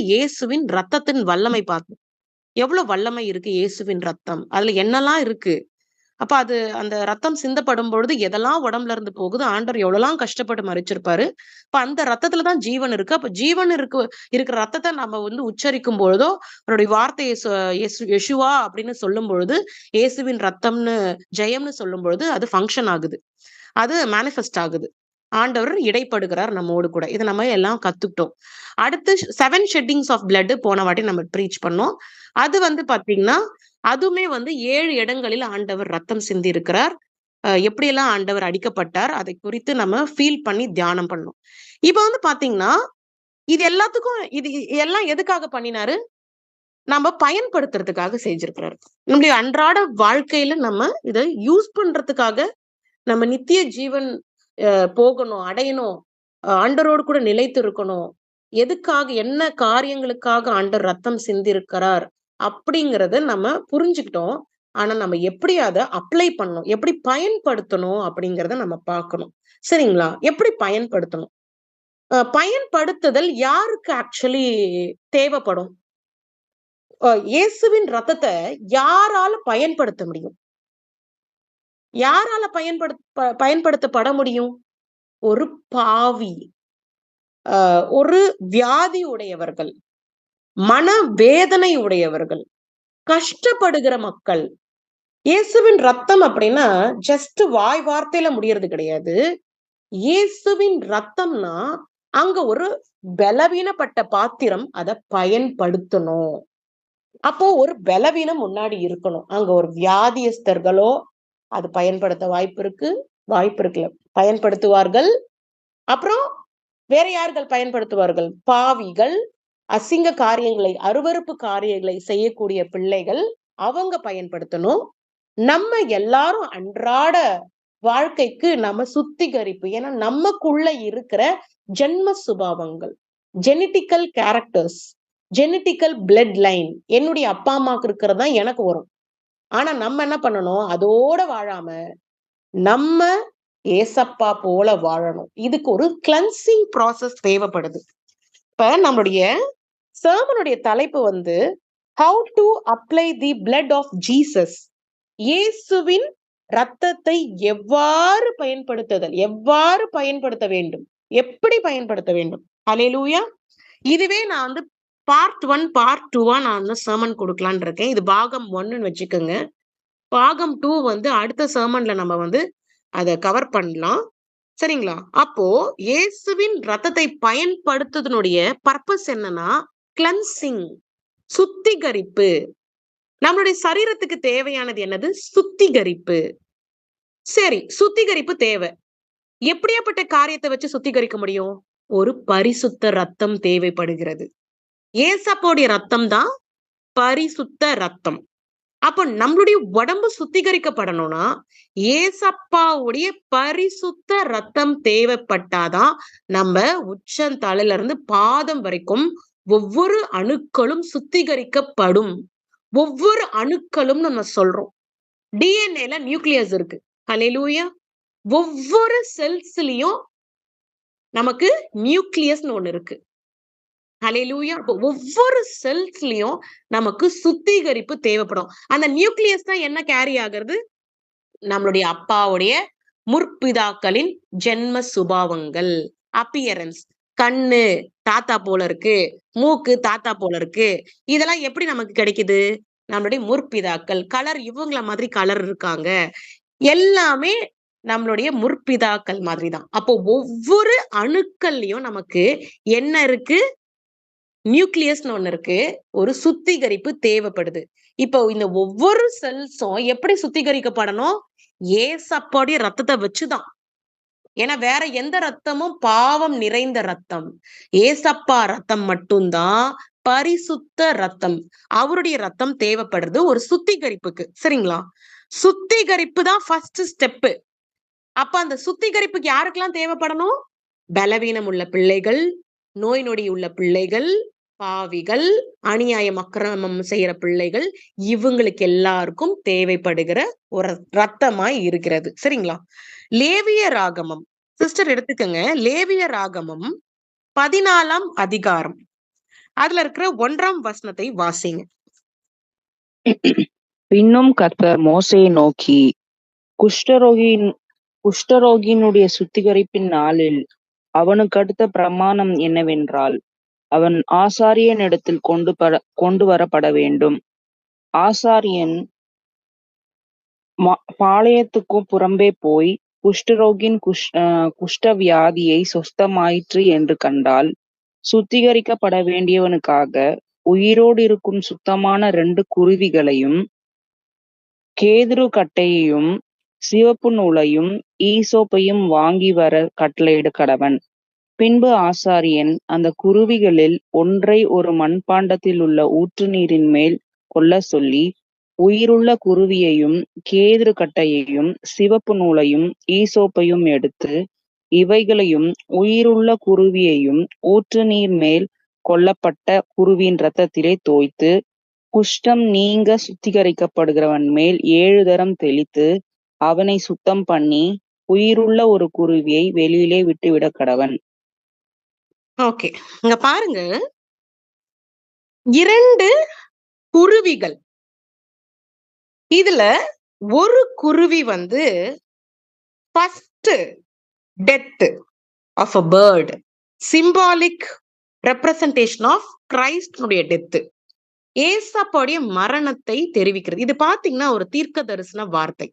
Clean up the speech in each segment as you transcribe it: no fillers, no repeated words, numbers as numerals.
இயேசுவின் ரத்தத்தின் வல்லமை பார்த்தோம். எவ்வளவு வல்லமை இருக்கு இயேசுவின் ரத்தம். அதுல என்னெல்லாம் இருக்கு. அப்ப அது அந்த ரத்தம் சிந்தப்படும் பொழுது எதெல்லாம் உடம்புல இருந்து போகுது, ஆண்டவர் எவ்வளவுலாம் கஷ்டப்பட்டு மறிச்சிருப்பாரு. அப்ப அந்த ரத்தத்துல தான் ஜீவன் இருக்கு. அப்ப ஜீவன் இருக்கிற ரத்தத்தை நம்ம உச்சரிக்கும் பொழுதோ, அவருடைய வார்த்தையை யெஷுவா அப்படின்னு சொல்லும் பொழுது, இயேசுவின் ரத்தம்னு ஜெயம்னு சொல்லும் பொழுது அது ஃபங்க்ஷன் ஆகுது. அது மேனிஃபெஸ்ட் ஆகுது. ஆண்டவர் இடைப்படுகிறார் நம்மோடு கூட. இதை நம்ம எல்லாம் கத்துக்கிட்டோம். அடுத்து 7 ஷெட்டிங்ஸ் ஆஃப் பிளட் போன வாட்டி நம்ம ப்ரீச் பண்ணோம். அது பாத்தீங்கன்னா, அதுவுமே 7 இடங்களில் ஆண்டவர் ரத்தம் சிந்தி இருக்கிறார். எப்படியெல்லாம் ஆண்டவர் அடிக்கப்பட்டார், அதை குறித்து நம்ம ஃபீல் பண்ணி தியானம் பண்ணோம். இப்ப பாத்தீங்கன்னா, இது எல்லாத்துக்கும் இது எல்லாம் எதுக்காக பண்ணினாரு? நம்ம பயன்படுத்துறதுக்காக செஞ்சிருக்கிறாரு. நம்முடைய அன்றாட வாழ்க்கையில நம்ம இதை யூஸ் பண்றதுக்காக, நம்ம நித்திய ஜீவன் போகணும், அடையணும், ஆண்டவரோடு கூட நிலைத்து இருக்கணும். எதுக்காக, என்ன காரியங்களுக்காக ஆண்டவர் ரத்தம் சிந்தி இருக்கிறார் அப்படிங்கறத நம்ம புரிஞ்சுக்கிட்டோம். ஆனா நம்ம எப்படி அதை அப்ளை பண்ணணும், எப்படி பயன்படுத்தணும் அப்படிங்கறத நம்ம பார்க்கணும். சரிங்களா? எப்படி பயன்படுத்தணும்? பயன்படுத்துதல் யாருக்கு ஆக்சுவலி தேவைப்படும்? இயேசுவின் ரத்தத்தை யாரால பயன்படுத்த முடியும்? யாரால பயன்படுத்தப்பட முடியும்? ஒரு பாவி, ஒரு வியாதி உடையவர்கள், மன வேதனை உடையவர்கள், கஷ்டப்படுகிற மக்கள். இயேசுவின் ரத்தம் அப்படின்னா ஜஸ்ட் வாய் வார்த்தையில முடியறது கிடையாது. இயேசுவின் ரத்தம்னா அங்க ஒரு பலவீனப்பட்ட பாத்திரம் அதை பயன்படுத்தணும். அப்போ ஒரு பலவீனம் முன்னாடி இருக்கணும். அங்க ஒரு வியாதியஸ்தர்களோ அது பயன்படுத்த வாய்ப்பு இருக்குல்ல, பயன்படுத்துவார்கள். அப்புறம் வேற யார்கள் பயன்படுத்துவார்கள்? பாவிகள், அசிங்க காரியங்களை, அருவருப்பு காரியங்களை செய்யக்கூடிய பிள்ளைகள், அவங்க பயன்படுத்தணும். நம்ம எல்லாரும் அன்றாட வாழ்க்கைக்கு நம்ம சுத்திகரிப்பு, ஏன்னா நமக்குள்ள இருக்கிற ஜென்ம சுபாவங்கள், genetical characters, genetical blood line, என்னுடைய அப்பா அம்மாவுக்கு இருக்கிறது தான் எனக்கு வரும். ஆனா நம்ம என்ன பண்ணணும்? அதோட வாழாம நம்ம ஏசப்பா போல வாழணும். இதுக்கு ஒரு கிளென்சிங் ப்ராசஸ் தேவைப்படுது. இப்ப நம்மளுடைய சர்மனுடைய தலைப்பு how to apply the blood of Jesus. இயேசுவின் ரத்தத்தை எவ்வாறு பயன்படுத்த வேண்டும், எப்படி பயன்படுத்த வேண்டும். ஹல்லேலூயா. இதுவே நான் பார்ட் 1 பார்ட் 2 நான் சர்மன் கொடுக்கலான் இருக்கேன். இது பாகம் 1 வச்சுக்கோங்க. பாகம் 2 அடுத்த சர்மன்ல நம்ம அதை கவர் பண்ணலாம். சரிங்களா? அப்போ இயேசுவின் ரத்தத்தை பயன்படுத்துவதனுடைய பர்பஸ் என்னன்னா, கிளென்சிங், சுத்திகரிப்பு. நம்மளுடைய சரீரத்துக்கு தேவையானது என்னது? சுத்திகரிப்பு. சரி, சுத்திகரிப்பு தேவை. எப்படியாப்பட்ட காரியத்தை வச்சு சுத்திகரிக்க முடியும்? ஒரு பரிசுத்த ரத்தம் தேவைப்படுகிறது. ஏசப்போடைய ரத்தம் தான் பரிசுத்த ரத்தம். அப்ப நம்மளுடைய உடம்பு சுத்திகரிக்கப்படணும்னா ஏசப்பாவுடைய பரிசுத்த ரத்தம் தேவைப்பட்டாதான் நம்ம உச்சந்தலையில இருந்து பாதம் வரைக்கும் ஒவ்வொரு அணுக்களும் சுத்திகரிக்கப்படும். ஒவ்வொரு அணுக்களும் நம்ம சொல்றோம். டிஎன்ஏல நியூக்ளியஸ் இருக்கு. ஹல்லேலூயா. ஒவ்வொரு செல்ஸ்லயும் நமக்கு நியூக்ளியஸ்னு ஒண்ணு இருக்கு. ஹல்லேலூயா. ஒவ்வொரு செல்ஸ்லயும் நமக்கு சுத்திகரிப்பு தேவைப்படும். அந்த நியூக்ளியஸ் தான் என்ன கேரி ஆகிறது? நம்மளுடைய அப்பாவுடைய முற்பிதாக்களின் ஜென்ம சுபாவங்கள், அப்பியரன்ஸ். கண்ணு தாத்தா போல இருக்கு, மூக்கு தாத்தா போல இருக்கு. இதெல்லாம் எப்படி நமக்கு கிடைக்குது? நம்மளுடைய முற்பிதாக்கள். கலர் இவங்கள மாதிரி கலர் இருக்காங்க. எல்லாமே நம்மளுடைய முற்பிதாக்கள் மாதிரி தான். அப்போ ஒவ்வொரு அணுக்கள்லயும் நமக்கு என்ன இருக்கு? நியூக்ளியஸ்னு ஒண்ணு இருக்கு. ஒரு சுத்திகரிப்பு தேவைப்படுது. இப்போ இந்த ஒவ்வொரு செல்ஸும் எப்படி சுத்திகரிக்கப்படணும்? ஏசப்பாவுடைய ரத்தத்தை வச்சுதான். ஏன்னா வேற எந்த ரத்தமும் பாவம் நிறைந்த ரத்தம். ஏசப்பா ரத்தம் மட்டும்தான் பரிசுத்த ரத்தம். அவருடைய ரத்தம் தேவைப்படுறது ஒரு சுத்திகரிப்புக்கு. சரிங்களா? சுத்திகரிப்பு தான் ஃபர்ஸ்ட் ஸ்டெப். அப்ப அந்த சுத்திகரிப்புக்கு யாருக்கெல்லாம் தேவைப்படணும்? பலவீனம் உள்ள பிள்ளைகள், நோய் நொடி உள்ள பிள்ளைகள், பாவிகள், அநியாயம் அக்கிரமம் செய்யற பிள்ளைகள், இவங்களுக்கு எல்லாருக்கும் தேவைப்படுகிற ஒரு ரத்தமாய் இருக்கிறது. சரிங்களா? லேவிய ராகமம் சிஸ்டர் எடுத்துக்கங்க. லேவிய ராகமம் 14ஆம் அதிகாரம். அதுல இருக்கிற 1ஆம் வசனத்தை வாசிங்க. பின்னும் கர்த்தர் மோசேயை நோக்கி, குஷ்டரோகியினுடைய சுத்திகரிப்பின் நாளில் அவனுக்கு அடுத்த பிரமாணம் என்னவென்றால், அவன் ஆசாரியனிடத்தில் கொண்டு வரப்பட வேண்டும். ஆசாரியன் பாளையத்துக்கு புறம்பே போய் குஷ்டரோகின் குஷ்ட வியாதியை சொஸ்தமாயிற்று என்று கண்டால், சுத்திகரிக்கப்பட வேண்டியவனுக்காக உயிரோடு இருக்கும் சுத்தமான 2 குருவிகளையும், கேதுரு கட்டையையும், சிவப்பு நூலையும், ஈசோப்பையும் வாங்கி வர கட்டளையிட கடவன். பின்பு ஆசாரியன் அந்த குருவிகளில் ஒன்றை ஒரு மண்பாண்டத்தில் உள்ள ஊற்று நீரின் மேல் கொள்ள சொல்லி, உயிருள்ள குருவியையும், கேதுரு கட்டையையும், சிவப்பு நூலையும், ஈசோப்பையும் எடுத்து, இவைகளையும் உயிருள்ள குருவியையும் ஊற்று நீர் மேல் கொல்லப்பட்ட குருவியின் இரத்தத்திலே தோய்த்து, குஷ்டம் நீங்க சுத்திகரிக்கப்படுகிறவன் மேல் 7 தரம் தெளித்து, அவனை சுத்தம் பண்ணி, உயிருள்ள ஒரு குருவியை வெளியிலே விட்டுவிட கடவன். ஓகே, இங்க பாருங்க, 2 குருவிகள். இதுல ஒரு குருவி வந்து first death of a bird, symbolic representation of கிரைஸ்டுடைய டெத், ஏசப்பாவுடைய மரணத்தை தெரிவிக்கிறது. இது பாத்தீங்கன்னா ஒரு தீர்க்க தரிசன வார்த்தை.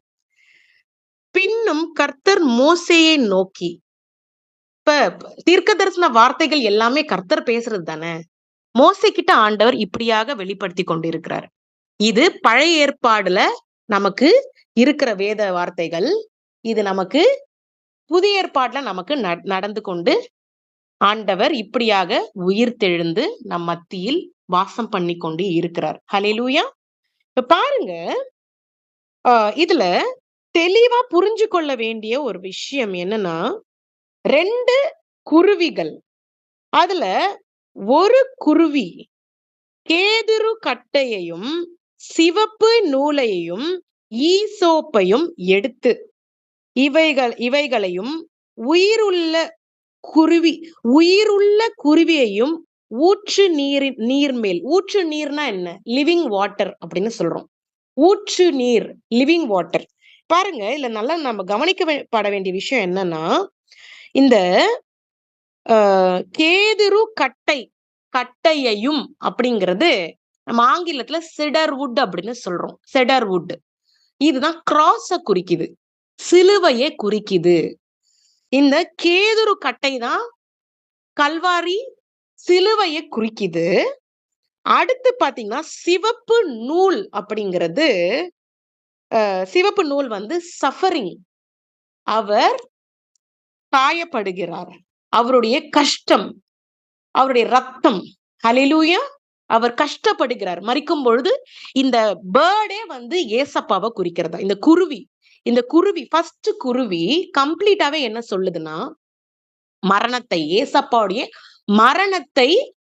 பின்னும் கர்த்தர் மோசேயை நோக்கி, இப்ப தீர்க்க தரிசன வார்த்தைகள் எல்லாமே கர்த்தர் பேசுறது தானே. மோசே கிட்ட ஆண்டவர் இப்படியாக வெளிப்படுத்தி கொண்டிருக்கிறார். இது பழைய ஏற்பாடுல நமக்கு இருக்கிற வேத வார்த்தைகள். இது நமக்கு புதிய ஏற்பாடுல நமக்கு நடந்து கொண்டு ஆண்டவர் இப்படியாக உயிர் தெழுந்து நம் மத்தியில் வாசம் பண்ணி கொண்டு இருக்கிறார். ஹல்லேலூயா. இப்ப பாருங்க, இதுல தெளிவா புரிஞ்சு கொள்ள வேண்டிய ஒரு விஷயம் என்னன்னா, 2 குருவிகள். அதுல ஒரு குருவி கேதுரு கட்டையையும், சிவப்பு நூலையும், ஈசோப்பையும் எடுத்து, இவைகளையும் உயிருள்ள குருவியையும் ஊற்று நீர் மேல், ஊற்று நீர்னா என்ன? லிவிங் வாட்டர் அப்படின்னு சொல்றோம். ஊற்று நீர், லிவிங் வாட்டர். பாருங்க, இல்ல நல்லா நம்ம கவனிக்கப்பட வேண்டிய விஷயம் என்னன்னா, இந்த கேதுரு கட்டையையும் அப்படிங்கிறது நம்ம ஆங்கிலத்துல செடர்வுட் அப்படின்னு சொல்றோம். செடர்வுட் இதுதான் கிராஸ குறிக்குது, சிலுவையை குறிக்குது. இந்த கேதுரு கட்டை தான் கல்வாரி சிலுவையை குறிக்குது. அடுத்து பாத்தீங்கன்னா சிவப்பு நூல் அப்படிங்கிறது, சிவப்பு நூல் வந்து சஃபரிங், அவர் காயப்படுகிறார், அவருடைய கஷ்டம், அவருடைய ரத்தம். ஹல்லேலூயா. அவர் கஷ்டப்படுகிறார், மரிக்கும் பொழுது இந்த பேர்டே வந்து ஏசப்பாவை குறிக்கிறதா. இந்த குருவி ஃபர்ஸ்ட் குருவி கம்ப்ளீட்டாவே என்ன சொல்லுதுன்னா, மரணத்தை, ஏசப்பாவுடைய மரணத்தை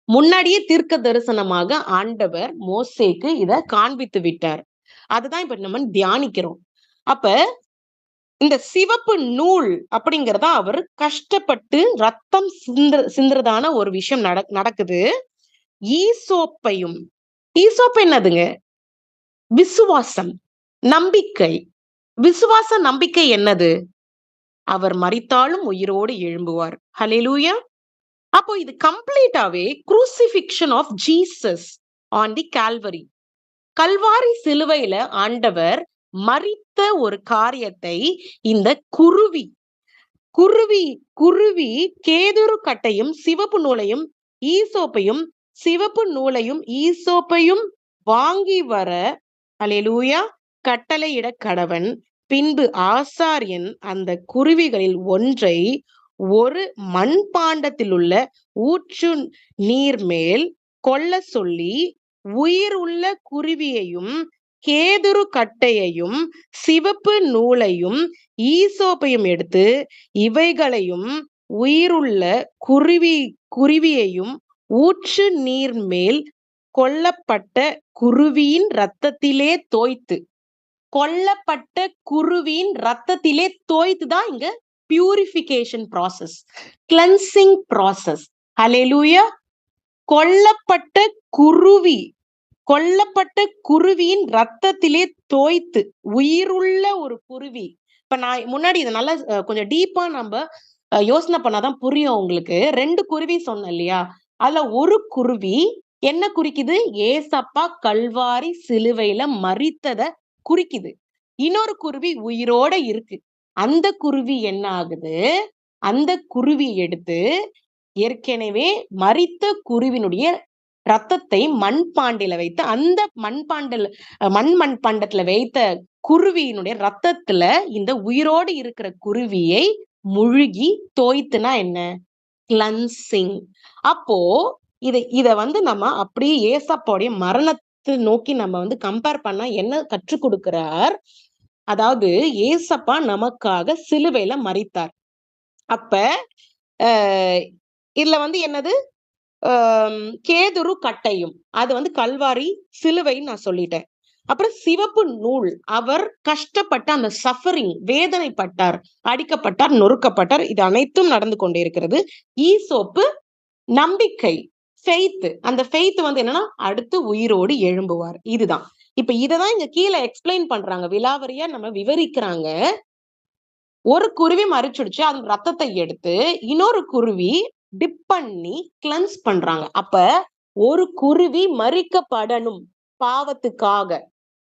முன்னாடியே தீர்க்க தரிசனமாக ஆண்டவர் மோசேக்கு இத காண்பித்து விட்டார். அதுதான் இப்ப நம்ம தியானிக்கிறோம். அப்ப இந்த சிவப்பு நூல் அப்படிங்கறத அவர் கஷ்டப்பட்டு ரத்தம் சிந்துறதான ஒரு விஷயம் நடக்குது. ஈசோப்பு என்னதுங்க? விசுவாசம், நம்பிக்கை. விசுவாச நம்பிக்கை என்னது? அவர் மரித்தாலும் உயிரோடு எழும்புவார். ஹல்லேலூயா. அப்போ இது கம்ப்ளீட்டாவே crucifixion of Jesus on the Calvary. கல்வாரி சிலுவையில ஆண்டவர் மரித்த ஒரு காரியத்தை இந்த குருவி கேதுரு கட்டையும், சிவப்பு நூலையும், ஈசோப்பையும், சிவப்பு நூலையும், ஈசோப்பையும் வாங்கி வர அல்லேலூயா கட்டளையிட கடவன். பின்பு ஆசாரியன் அந்த குருவிகளில் ஒன்றை ஒரு மண்பாண்டத்தில் உள்ள ஊற்று நீர் மேல் கொள்ள சொல்லி, உயிர் உள்ள குருவியையும், கேதுரு கட்டையையும், சிவப்பு நூலையும், ஈசோப்பையும் எடுத்து, இவைகளையும் உயிருள்ள குருவியையும் ஊற்று நீர் மேல் கொல்லப்பட்ட குருவியின் இரத்தத்திலே தோய்த்து, கொல்லப்பட்ட குருவியின் இரத்தத்திலே தோய்த்து தான் இங்க பியூரிஃபிகேஷன் ப்ராசஸ், கிளென்சிங் ப்ராசஸ். ஹல்லேலூயா. கொல்லப்பட்ட குருவி கொல்லப்பட்ட குருவியின் ரத்தத்திலே தோய்த்து, உயிருள்ள ஒரு குருவி. இப்ப நான் முன்னாடி இதை நல்லா கொஞ்சம் டீப்பா நம்ம யோசனை பண்ணாதான் புரியும் உங்களுக்கு. 2 குருவி சொன்னேன் இல்லையா? அதுல ஒரு குருவி என்ன குறிக்குது? ஏசப்பா கல்வாரி சிலுவையில மரித்தத குறிக்குது. இன்னொரு குருவி உயிரோட இருக்கு. அந்த குருவி என்ன ஆகுது? அந்த குருவி எடுத்து ஏற்கனவே மரித்த குருவினுடைய ரத்தத்தை மண்பாண்டில வைத்து, அந்த மண்பாண்டத்துல வைத்த குருவியினுடைய ரத்தத்துல இந்த உயிரோடு இருக்கிற குருவியை முழுகி தோய்த்துனா என்ன? கிளன்சிங். அப்போ இத நம்ம அப்படியே ஏசப்பாவுடைய மரணத்தை நோக்கி நம்ம கம்பேர் பண்ணா என்ன கற்றுக் கொடுக்கிறார்? அதாவது ஏசப்பா நமக்காக சிலுவையில மரித்தார். அப்ப இதுல என்னது? கேதுரு கட்டையும், அது கல்வாரி சிலுவைன்னு நான் சொல்லிட்டேன். அப்புறம் சிவப்பு நூல், அவர் கஷ்டப்பட்ட அந்த சஃபரிங், வேதனைப்பட்டார், அடிக்கப்பட்டார், நொறுக்கப்பட்டார். இது அனைத்தும் நடந்து கொண்டே இருக்கிறது. ஈசோப்பு நம்பிக்கை, ஃபெய்த். அந்த ஃபெய்த் என்னன்னா அடுத்து உயிரோடு எழும்புவார். இதுதான். இப்ப இததான் இங்க கீழே எக்ஸ்பிளைன் பண்றாங்க, விலாவரியா நம்ம விவரிக்கிறாங்க. ஒரு குருவி மறிச்சிடுச்சு, அது ரத்தத்தை எடுத்து இன்னொரு குருவி டிப் பண்ணி கிளன்ஸ் பண்றாங்க. அப்ப ஒரு குருவி மறிக்கப்படணும் பாவத்துக்காக,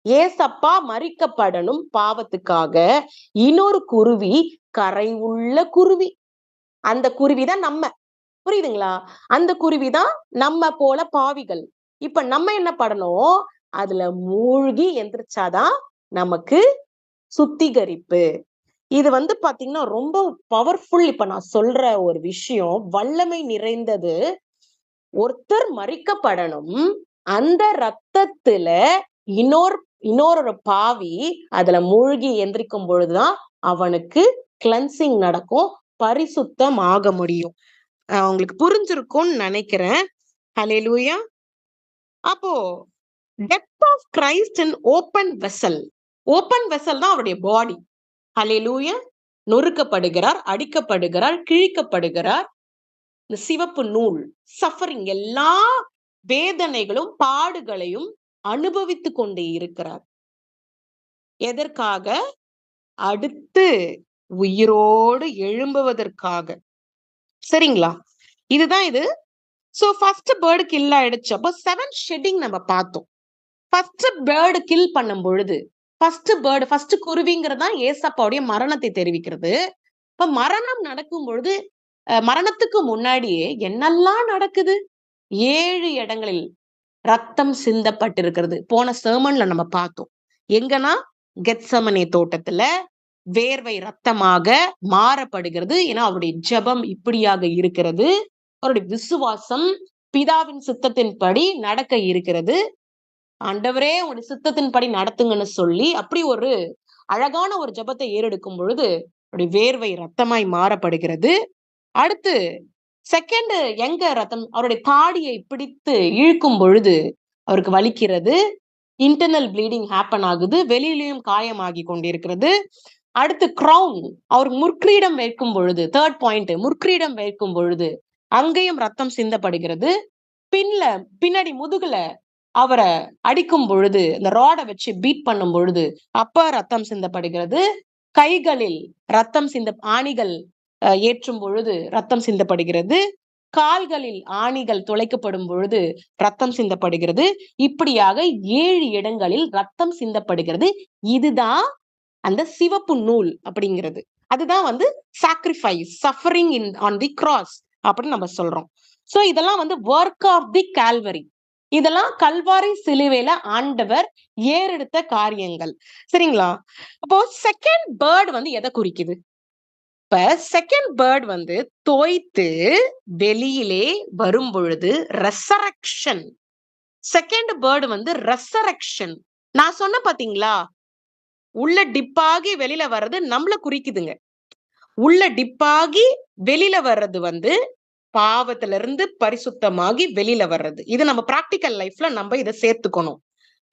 ஏசப்பா மறிக்கப்படணும் பாவத்துக்காக. இன்னொரு குருவி கரை உள்ள குருவி. அந்த குருவிதான் நம்ம, புரியுதுங்களா? அந்த குருவிதான் நம்ம போல பாவிகள். இப்ப நம்ம என்ன பண்ணணும்? அதுல மூழ்கி எந்திரிச்சாதான் நமக்கு சுத்திகரிப்பு. இது பாத்தீங்கன்னா ரொம்ப பவர்ஃபுல். இப்ப நான் சொல்ற ஒரு விஷயம் வல்லமை நிறைந்தது. ஒருத்தர் மறிக்கப்படணும், அந்த ரத்தத்துல இன்னொரு பாவி அதுல மூழ்கி எந்திரிக்கும் பொழுதுதான் அவனுக்கு கிளன்சிங் நடக்கும், பரிசுத்தம் ஆக முடியும். உங்களுக்கு புரிஞ்சிருக்கும்னு நினைக்கிறேன். ஹல்லேலூயா. அப்போ death of Christ in open vessel. Open vessel தான் அவருடைய பாடி. ஹல்லேலூயா. நொறுக்கப்படுகிறார், அடிக்கப்படுகிறார், கிழிக்கப்படுகிறார். இந்த சிவப்பு நூல், சஃபரிங், எல்லா வேதனைகளும் பாடுகளையும் அனுபவித்து கொண்டே இருக்கிறார். எதற்காக? அடுத்து உயிரோடு எழும்புவதற்காக. சரிங்களா? இதுதான் இது. சோ ஃபர்ஸ்ட் பேர்டு கில் ஆயிடுச்சு. அப்போ 7 ஷெட்டிங் நம்ம பார்த்தோம். ஃபர்ஸ்ட் பேர்டு கில் பண்ணும் பொழுது, ஃபர்ஸ்ட் குருவிங்கிறதா ஏசப்பாவுடைய மரணத்தை தெரிவிக்கிறது. இப்ப மரணம் நடக்கும் பொழுது, மரணத்துக்கு முன்னாடியே என்னெல்லாம் நடக்குது? 7 இடங்களில் ரத்தம் சிந்தப்பட்டிருக்கிறது. போன சர்மன்ல நம்ம பார்த்தோம். எங்கன்னா கெத்சமனே தோட்டத்துல வேர்வை ரத்தமாக மாறப்படுகிறது. ஏன்னா அவருடைய ஜெபம் இப்படியாக இருக்கிறது. அவருடைய விசுவாசம் பிதாவின் சித்தத்தின்படி நடக்க இருக்கிறது. ஆண்டவரே உங்களுடைய சித்தத்தின்படி நடத்துங்கன்னு சொல்லி அப்படி ஒரு அழகான ஒரு ஜெபத்தை ஏறெடுக்கும் பொழுது அவருடைய வேர்வை ரத்தமாய் மாறப்படுகிறது. அடுத்து செகண்ட், எங்க ரத்தம்? அவருடைய தாடியை பிடித்து இழுக்கும் பொழுது அவருக்கு வலிக்கிறது. இன்டர்னல் ப்ளீடிங் ஹேப்பன் ஆகுது. வெளியிலையும் காயமாகி கொண்டிருக்கிறது. அடுத்து கிரவுன், அவர் முற்கிரீடம் வைக்கும் பொழுது, தேர்ட் பாயிண்ட், முற்கிரீடம் வைக்கும் பொழுது அங்கேயும் ரத்தம் சிந்தப்படுகிறது. பின்னாடி முதுகுல அவரை அடிக்கும் பொழுது, இந்த ராடை வச்சு பீட் பண்ணும் பொழுது அப்ப ரத்தம் சிந்தப்படுகிறது. கைகளில் ரத்தம் ஆணிகள் ஏற்றும் பொழுது ரத்தம் சிந்தப்படுகிறது. கால்களில் ஆணிகள் துளைக்கப்படும் பொழுது ரத்தம் சிந்தப்படுகிறது. இப்படியாக 7 இடங்களில் ரத்தம் சிந்தப்படுகிறது. இதுதான் அந்த சிவப்பு நூல் அப்படிங்கிறது. அதுதான் sacrifice, suffering on the cross அப்படின்னு நம்ம சொல்றோம். சோ இதெல்லாம் ஒர்க் ஆஃப் தி கால்வரி. இதெல்லாம் கல்வாரி சிலுவையில ஆண்டவர் ஏறெடுத்த காரியங்கள். சரிங்களா? அப்போ செகண்ட் பேர்டு எதை குறிக்குது? இப்ப செகண்ட் பேர்டு தோய்த்து வெளியிலே வரும் பொழுது ரெசரக்ஷன். Second bird resurrection. நான் சொன்ன பாத்தீங்களா, உள்ள டிப்பாகி வெளியில வர்றது நம்மள குறிக்குதுங்க. உள்ள டிப்பாகி வெளியில வர்றது பாவத்துல இருந்து பரிசுத்தமாகி வெளியில வர்றது. இது நம்ம பிராக்டிக்கல் லைஃப்ல நம்ம இதை சேர்த்துக்கணும்.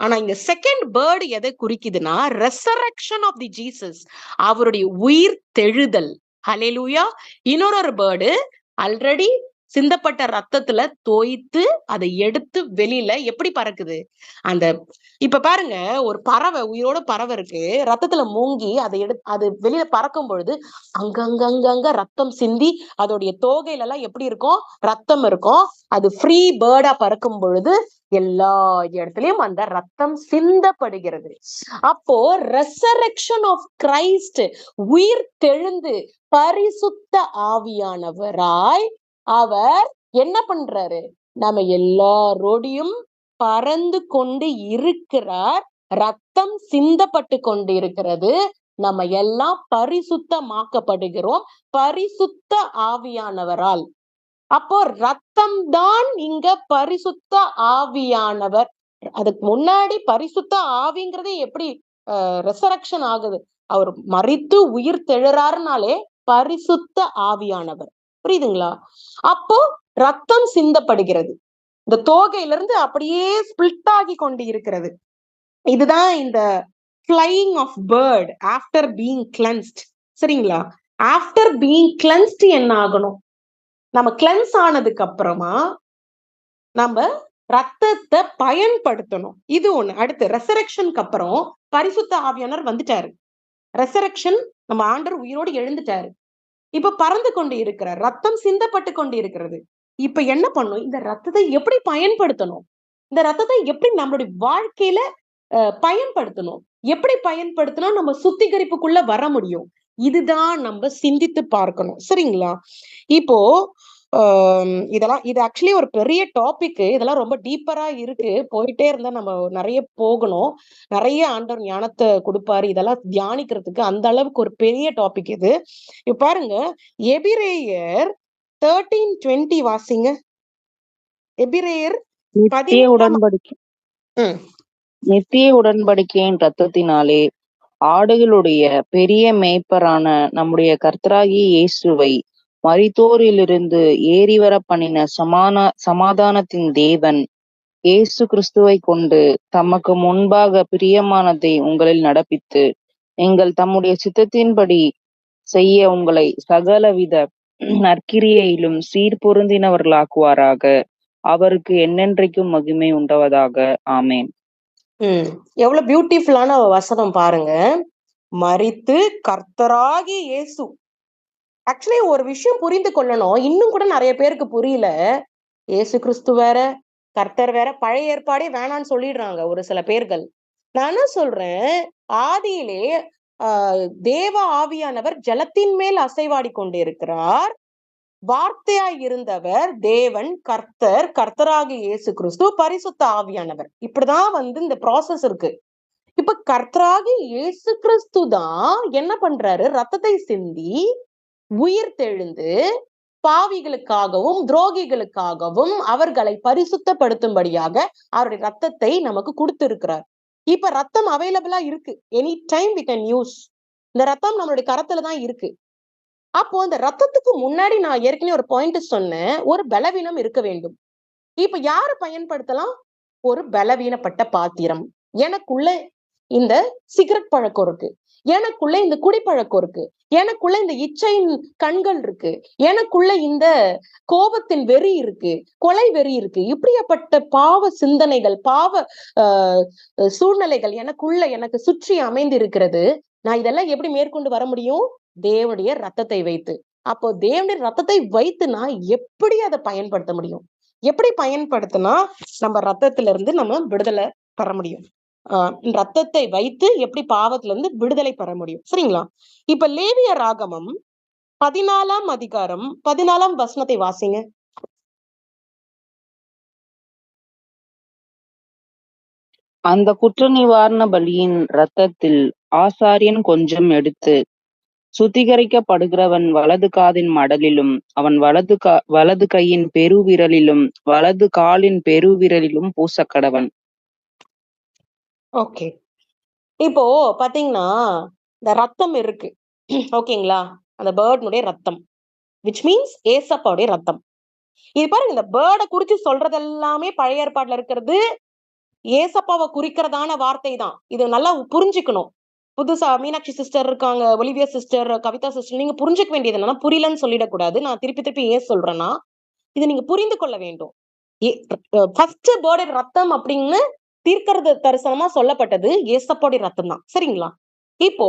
ஆனா இங்க செகண்ட் பேர்டு எதை குறிக்குதுன்னா ரெசரக்ஷன் ஆஃப் தி ஜீசஸ், அவருடைய உயிர் தெழுதல். ஹல்லேலூயா. இன்னொரு பேர்டு ஆல்ரெடி சிந்தப்பட்ட ரத்தத்துல தோய்த்து அதை எடுத்து வெளியில எப்படி பறக்குது அந்த இப்ப பாருங்க, ஒரு பறவை உயிரோட பறவை இருக்கு, ரத்தத்துல மூங்கி அதை அது வெளியில பறக்கும் பொழுது அங்கங்க ரத்தம் சிந்தி அதோடைய தோகையில எல்லாம் எப்படி இருக்கும், ரத்தம் இருக்கும். அது ஃப்ரீ பேர்டா பறக்கும் பொழுது எல்லா இடத்துலயும் அந்த ரத்தம் சிந்தப்படுகிறது. அப்போ ரெசரெக்ஷன் ஆஃப் கிரைஸ்ட், உயிர் தெழுந்து பரிசுத்த ஆவியானவராய் அவர் என்ன பண்றாரு, நம்ம எல்லாரோடையும் பறந்து கொண்டு இருக்கிறார். ரத்தம் சிந்தப்பட்டு கொண்டு இருக்கிறது. நம்ம எல்லாம் பரிசுத்தமாக்கப்படுகிறோம் பரிசுத்த ஆவியானவரால். அப்போ ரத்தம் தான் இங்க பரிசுத்த ஆவியானவர். அதுக்கு முன்னாடி பரிசுத்த ஆவிங்கிறதே எப்படி ரெசரக்ஷன் ஆகுது, அவர் மரித்து உயிர் தெழுறாருனாலே பரிசுத்த ஆவியானவர். புரியுதுங்களா? அப்போ ரத்தம் சிந்தப்படுகிறது, இந்த தோகையிலிருந்து அப்படியே ஸ்பிளிட் ஆகி கொண்டு இருக்கிறது. இதுதான் இந்த flying of bird after being cleansed. சரிங்களா? ஆஃப்டர் பீயிங் கிளென்ஸ்ட் என்ன ஆகணும், நம்ம கிளென்ஸ் ஆனதுக்கு அப்புறமா நம்ம ரத்தத்தை பயன்படுத்தணும். இது ஒண்ணு. அடுத்து ரெசரெக்ஷனுக்கு அப்புறம் பரிசுத்த ஆவியானவர் வந்துட்டாரு. ரெசரெக்ஷன், நம்ம ஆண்டவர் உயிரோடு எழுந்துட்டாரு. இப்ப பறந்து கொண்டு இருக்கிறார், ரத்தம் சிந்தப்பட்டு கொண்டு இருக்கிறது. இப்ப என்ன பண்ணும், இந்த ரத்தத்தை எப்படி பயன்படுத்தணும், இந்த ரத்தத்தை எப்படி நம்மளுடைய வாழ்க்கையில பயன்படுத்தணும், எப்படி பயன்படுத்தணும், நம்ம சுத்திகரிப்புக்குள்ள வர முடியும், இதுதான் நம்ம சிந்தித்து பார்க்கணும். சரிங்களா? இப்போ இதெல்லாம் இது ஆக்சுவலி ஒரு பெரிய டாபிக், இதெல்லாம் ரொம்ப டீப்பரா இருக்கு, போயிட்டே இருந்தா நம்ம நிறைய போகணும், நிறைய ஆண்டவர் ஞானத்தை கொடுப்பாரு இதெல்லாம் தியானிக்கிறதுக்கு. அந்த அளவுக்கு ஒரு பெரிய டாபிக் இது. இப்ப பாருங்க, எபிரேயர் 13:20 வாசிங்க. எபிரேயர் நித்திய உடன்படிக்கை நித்திய உடன்படிக்கையின் ரத்தத்தினாலே ஆடுகளுடைய பெரிய மேய்ப்பரான நம்முடைய கர்த்தராகிய இயேசுவை மரித்தோரிலிருந்து ஏறிவர பண்ணின சமாதானத்தின் தேவன் இயேசு கிறிஸ்துவை கொண்டு தமக்கு முன்பாக பிரியமானதை உங்களில் நடப்பித்து எங்கள் தம்முடைய சித்தத்தின்படி செய்ய உங்களை சகலவித நற்கிரியையிலும் சீர்பொருந்தினவர்களாக்குவாராக. அவருக்கு என்னென்றைக்கும் மகிமை உண்டாவதாக. ஆமேன். எவ்வளவு பியூட்டிஃபுல்லான வசனம் பாருங்க. மரித்து கர்த்தராகிய இயேசு. ஆக்சுவலி ஒரு விஷயம் புரிந்து கொள்ளணும், இன்னும் கூட நிறைய பேருக்கு புரியல. இயேசு கிறிஸ்து வேற, கர்த்தர் வேற, பழைய ஏற்பாடே வேணான்னு சொல்லிடுறாங்க ஒரு சில பேர்கள். நான் என்ன சொல்றேன், ஆதியிலே தேவ ஆவியானவர் ஜலத்தின் மேல் அசைவாடி கொண்டு இருக்கிறார். வார்த்தையாய் இருந்தவர் தேவன், கர்த்தர், கர்த்தராகிய இயேசு கிறிஸ்து, பரிசுத்த ஆவியானவர். இப்படிதான் இந்த ப்ராசஸ் இருக்கு. இப்ப கர்த்தராகிய இயேசு கிறிஸ்து தான் என்ன பண்றாரு, ரத்தத்தை சிந்தி உயிர் தெழுந்து பாவிகளுக்காகவும் துரோகிகளுக்காகவும் அவர்களை பரிசுத்தப்படுத்தும்படியாக அவருடைய ரத்தத்தை நமக்கு கொடுத்திருக்கிறார். இப்ப ரத்தம் அவைலபிளா இருக்கு, any time we can use. இந்த ரத்தம் நம்மளுடைய கரத்துல தான் இருக்கு. அப்போ அந்த ரத்தத்துக்கு முன்னாடி நான் ஏற்கனவே ஒரு பாயிண்ட் சொன்னேன், ஒரு பலவீனம் இருக்க வேண்டும். இப்ப யாரு பயன்படுத்தலாம், ஒரு பலவீனப்பட்ட பாத்திரம். எனக்குள்ள இந்த சிகரெட் பழக்கம் இருக்கு, எனக்குள்ள இந்த குடிப்பழக்கம் இருக்கு, எனக்குள்ள இந்த இச்சையின் கண்கள் இருக்கு, எனக்குள்ள இந்த கோபத்தின் வெறி இருக்கு, கொலை வெறி இருக்கு. இப்படியாப்பட்ட பாவ சிந்தனைகள், பாவ சூழ்நிலைகள் எனக்கு சுற்றி அமைந்து இருக்கிறது. நான் இதெல்லாம் எப்படி மேற்கொண்டு வர முடியும், தேவனுடைய ரத்தத்தை வைத்து. அப்போ தேவனுடைய ரத்தத்தை வைத்து நான் எப்படி அதை பயன்படுத்த முடியும், எப்படி பயன்படுத்தினா நம்ம ரத்தத்துல இருந்து நம்ம விடுதலை பெற முடியும், ரத்தத்தை வைத்து எப்படி பாவத்துல இருந்து விடுதலை பெற முடியும். சரிங்களா? இப்ப லேவிய ராகமம் 14ஆம் அதிகாரம் 14ஆம் வசனத்தை வாசிங்க. அந்த குற்ற நிவாரண பலியின் இரத்தத்தில் ஆசாரியன் கொஞ்சம் எடுத்து சுத்திகரிக்கப்படுகிறவன் வலது காதின் மடலிலும் அவன் வலது கையின் பெருவிரலிலும் வலது காலின் பெருவிரலிலும் பூசக்கடவன். ஓகே, இப்போ பாத்தீங்கன்னா இந்த ரத்தம் இருக்கு, ஓகேங்களா, அந்த பேர்டுடைய ரத்தம், விச் மீன்ஸ் ஏசப்பாவுடைய ரத்தம். இது பாருங்க, இந்த பேர்டை குறிச்சு சொல்றது எல்லாமே பழைய ஏற்பாடுல இருக்கிறது ஏசப்பாவை குறிக்கிறதான வார்த்தை தான். இது நல்லா புரிஞ்சுக்கணும். புதுசா மீனாட்சி சிஸ்டர் இருக்காங்க, ஒலிவியா சிஸ்டர், கவிதா சிஸ்டர், நீங்க புரிஞ்சுக்க வேண்டியது என்னன்னா, புரியலன்னு சொல்லிடக்கூடாது. நான் திருப்பி ஏன் சொல்றேன்னா, இதை நீங்க புரிந்து கொள்ள வேண்டும். ஃபர்ஸ்ட் பேர்டு ரத்தம் அப்படின்னு தீர்க்கறது தரிசனமா சொல்லப்பட்டது ஏசப்பாவுடைய ரத்தம் தான். சரிங்களா? இப்போ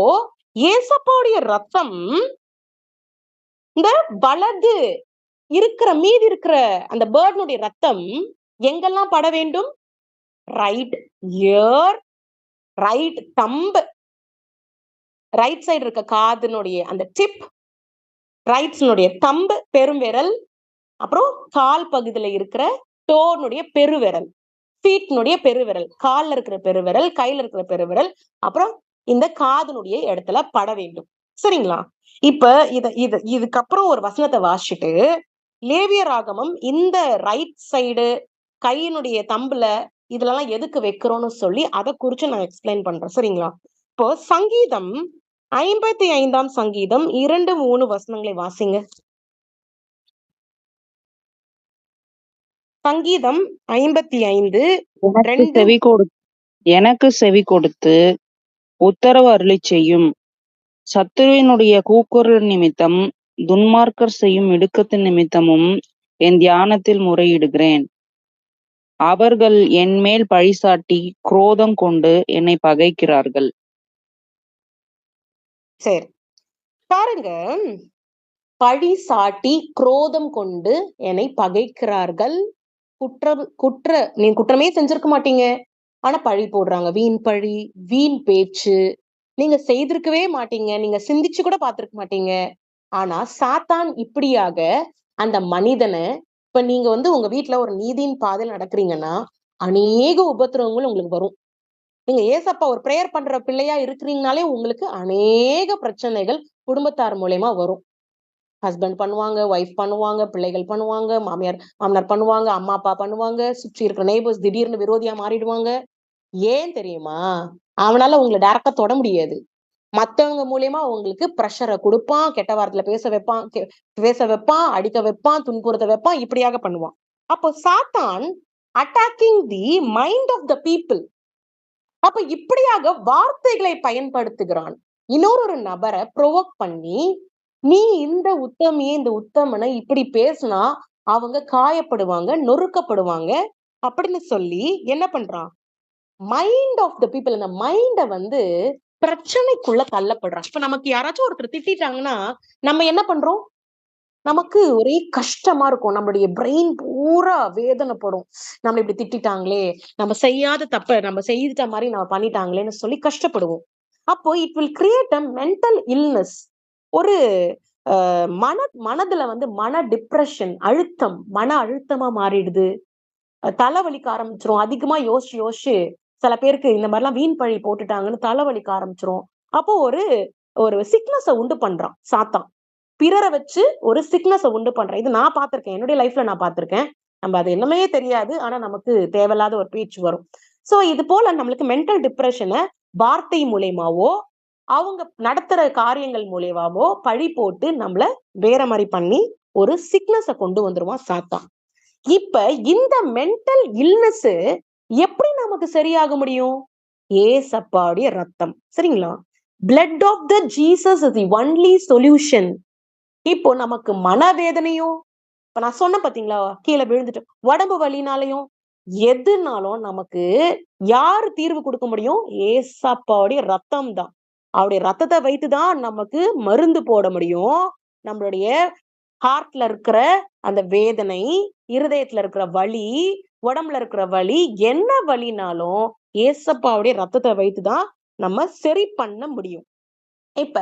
ஏசப்பாவுடைய ரத்தம் இந்த வலது மீதி இருக்கிற அந்த பேர்டுடைய ரத்தம் எங்கெல்லாம் பட வேண்டும்? ரைட் இயர், ரைட் தம்பு, ரைட் சைடு இருக்க காதுனுடைய அந்த டிப், ரைட்ஸ்னுடைய தம்பு பெருவிரல், அப்புறம் கால் பகுதியில இருக்கிற டோனுடைய பெருவிரல், ஃபீட்னுடைய பெருவிரல், கால்ல இருக்கிற பெருவிரல், கையில இருக்கிற பெருவிரல், அப்புறம் இந்த காதுனுடைய இடத்துல பட வேண்டும். சரிங்களா? இப்ப இதுக்கப்புறம் ஒரு வசனத்தை வாசிச்சுட்டு லேவியராகமம் இந்த ரைட் சைடு கையினுடைய தம்புல இதெல்லாம் எதுக்கு வைக்கிறோம்னு சொல்லி அதை குறிச்சு நான் எக்ஸ்பிளைன் பண்றேன். சரிங்களா? இப்போ சங்கீதம் 55ஆம் சங்கீதம் 2-3 வசனங்களை வாசிங்க. சங்கீதம் 55 எனக்கு செவி கொடுத்து உத்தரவு அருளிச் செய்யும். சத்துருவினுடைய கூக்குரல் நிமித்தம் துன்மார்க்கர் செய்யும் இடுக்கத்தின் நிமித்தமும் என் தியானத்தில் முறையிடுகிறேன். அவர்கள் என் மேல் பழிசாட்டி குரோதம் கொண்டு என்னை பகைக்கிறார்கள். சரி பாருங்க, பழி சாட்டி குரோதம் கொண்டு என்னை பகைக்கிறார்கள். நீங்க குற்றமே செஞ்சிருக்க மாட்டீங்க, ஆனா பழி போடுறாங்க. வீண் பழி, வீண் பேச்சு, நீங்க செய்திருக்கவே மாட்டீங்க, நீங்க சிந்திச்சு கூட பார்த்திருக்க மாட்டீங்க. ஆனா சாத்தான் இப்படியாக அந்த மனிதனை, இப்ப நீங்க உங்க வீட்டுல ஒரு நீதியின் பாதையில் நடக்கிறீங்கன்னா அநேக உபத்திரவங்கள் உங்களுக்கு வரும். நீங்க ஏசப்பா ஒரு பிரேயர் பண்ற பிள்ளையா இருக்கிறீங்கனாலே உங்களுக்கு அநேக பிரச்சனைகள் குடும்பத்தார் மூலியமா வரும். ஹஸ்பண்ட் பண்ணுவாங்க, ஒய்ஃப் பண்ணுவாங்க, பிள்ளைகள் பண்ணுவாங்க, மாமனார் பண்ணுவாங்க, அம்மா அப்பா பண்ணுவாங்க, சுற்றி இருக்கிற நெய்பர்ஸ் திடீர்னு விரோதியா மாறிடுவாங்க. ஏன் தெரியுமா? அவனால உங்களை டைரக்டா தொட முடியாது. மத்தவங்க மூலியமா உங்களுக்கு பிரஷரை கொடுப்பான், கெட்ட வார்த்தையில பேச வைப்பான், அடிக்க வைப்பான், துன்புறுத்த வைப்பான், இப்படியாக பண்ணுவான். அப்போ சாத்தான் attacking the mind of the people. அப்ப இப்படியாக வார்த்தைகளை பயன்படுத்துகிறான். இன்னொரு நபரை ப்ரொவோக் பண்ணி, நீ இந்த உத்தமனை இப்படி பேசினா அவங்க காயப்படுவாங்க, நொறுக்கப்படுவாங்க அப்படின்னு சொல்லி என்ன பண்றான்? மைண்ட் ஆஃப் த பீப்புள், அந்த மைண்ட பிரச்சனைக்குள்ள தள்ளப்படுறான். இப்ப நமக்கு யாராச்சும் ஒருத்தர் திட்டாங்கன்னா நம்ம என்ன பண்றோம்? நமக்கு ஒரே கஷ்டமா இருக்கும். நம்மளுடைய பிரெயின் பூரா வேதனைப்படும். நம்ம இப்படி திட்டாங்களே, நம்ம செய்யாத தப்ப நம்ம செய்த மாதிரி நம்ம பண்ணிட்டாங்களேன்னு சொல்லி கஷ்டப்படுவோம். அப்போ it will create a mental illness. ஒரு மனதுல மன டிப்ரெஷன், அழுத்தம், மன அழுத்தமா மாறிடுது. தலைவலிக்க ஆரம்பிச்சிரும். அதிகமா யோசிச்சு சில பேருக்கு இந்த மாதிரிலாம் வீண் பழி போட்டுட்டாங்கன்னு தலைவலிக்க ஆரம்பிச்சிரும். அப்போ ஒரு சிக்னஸ உண்டு பண்றான் சாத்தான். பிறரை வச்சு ஒரு சிக்னஸ உண்டு பண்றேன். இது நான் பார்த்திருக்கேன். என்னுடைய லைஃப்ல நான் பார்த்திருக்கேன். நம்ம அது என்னமே தெரியாது. ஆனா நமக்கு தேவையில்லாத ஒரு பேச்சு வரும். சோ இது போல நம்மளுக்கு மென்டல் டிப்ரெஷனை வார்த்தை மூலியமாவோ, அவங்க நடத்துற காரியங்கள் மூலியமாவோ பழி போட்டு நம்மள வேற மாதிரி பண்ணி ஒரு சிக்னஸ கொண்டு வந்துருவான் சாத்தான். இப்ப இந்த மென்டல் இல்னஸ் எப்படி நமக்கு சரியாக முடியும்? ஏசப்பாவுடைய ரத்தம். சரிங்களா? blood of the Jesus is the only solution. இப்போ நமக்கு மனவேதனையும், இப்ப நான் சொன்ன பாத்தீங்களா, கீழே விழுந்துட்டு உடம்பு வலினாலையும், எதுனாலும் நமக்கு யாரு தீர்வு கொடுக்க முடியும்? ஏசப்பாவுடைய ரத்தம் தான். அவருடைய ரத்தத்தை வைத்துதான் நமக்கு மருந்து போட முடியும். நம்மளுடைய ஹார்ட்ல இருக்கிற அந்த வேதனை, இருதயத்துல இருக்கிற வலி, உடம்புல இருக்கிற வலி, என்ன வலினாலும் ஏசப்பாவுடைய ரத்தத்தை வைத்துதான் நம்ம சரி பண்ண முடியும். இப்ப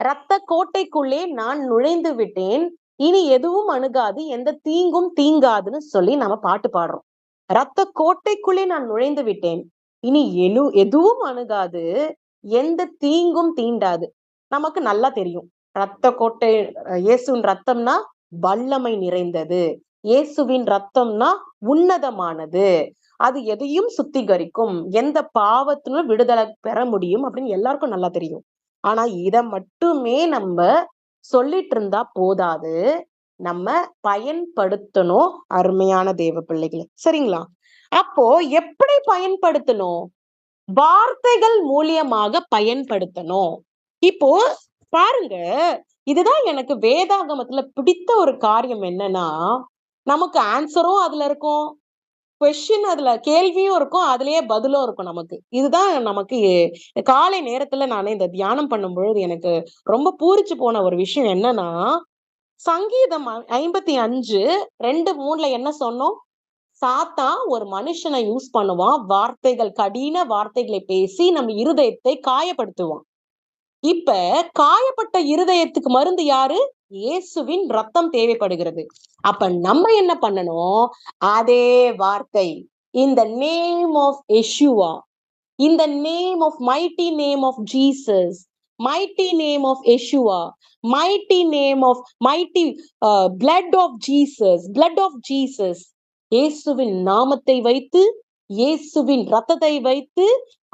ரத்த கோட்டைக்குள்ளே நான் நுழைந்து விட்டேன், இனி எதுவும் அணுகாது, எந்த தீங்கும் தீங்காதுன்னு சொல்லி நம்ம பாட்டு பாடுறோம். ரத்த கோட்டைக்குள்ளே நான் நுழைந்து விட்டேன், இனி எதுவும் அணுகாது, எந்த தீங்கும் தீண்டாது. நமக்கு நல்லா தெரியும் ரத்த கோட்டை, இயேசுவின் ரத்தம்னா வல்லமை நிறைந்தது, இயேசுவின் ரத்தம்னா உன்னதமானது, அது எதையும் சுத்திகரிக்கும், எந்த பாவத்திலும் விடுதலை பெற முடியும் அப்படின்னு எல்லாருக்கும் நல்லா தெரியும். ஆனா இத மட்டுமே நம்ம சொல்லிட்டு இருந்தா போதாது, நம்ம பயன்படுத்தணும் அருமையான தேவ பிள்ளைகளை. சரிங்களா? அப்போ எப்படி பயன்படுத்தணும்? வார்த்தைகள் மூலியமாக பயன்படுத்தணும். இப்போ பாருங்க, இதுதான் எனக்கு வேதாகமத்துல பிடித்த ஒரு காரியம் என்னன்னா, நமக்கு ஆன்சரும் அதுல இருக்கும். கொஸ்டின் அதுல கேள்வியும் இருக்கும். அதிலேயே பதிலும் இருக்கும் நமக்கு. இதுதான் நமக்கு காலை நேரத்துல நானு இந்த தியானம் பண்ணும்பொழுது எனக்கு ரொம்ப பூரிச்சு போன ஒரு விஷயம் என்னன்னா, சங்கீதம் 55 2, 3ல என்ன சொன்னோம்? சாத்தான் ஒரு மனுஷன யூஸ் பண்ணுவான். வார்த்தைகள் கடின வார்த்தைகளை பேசி நம்ம இருதயத்தை காயப்படுத்துவான். இப்ப காயப்பட்ட இருதயத்துக்கு மருந்து யாரு? இயேசுவின் ரத்தம் தேவைப்படுகிறது. அப்ப நம்ம என்ன பண்ணணும்? அதே வார்த்தை. In the name of Yeshua, in the name of mighty name of Jesus, mighty name of Yeshua, mighty name of mighty blood of Jesus, blood of Jesus. இயேசுவின் நாமத்தை வைத்து, இயேசுவின் ரத்தத்தை வைத்து,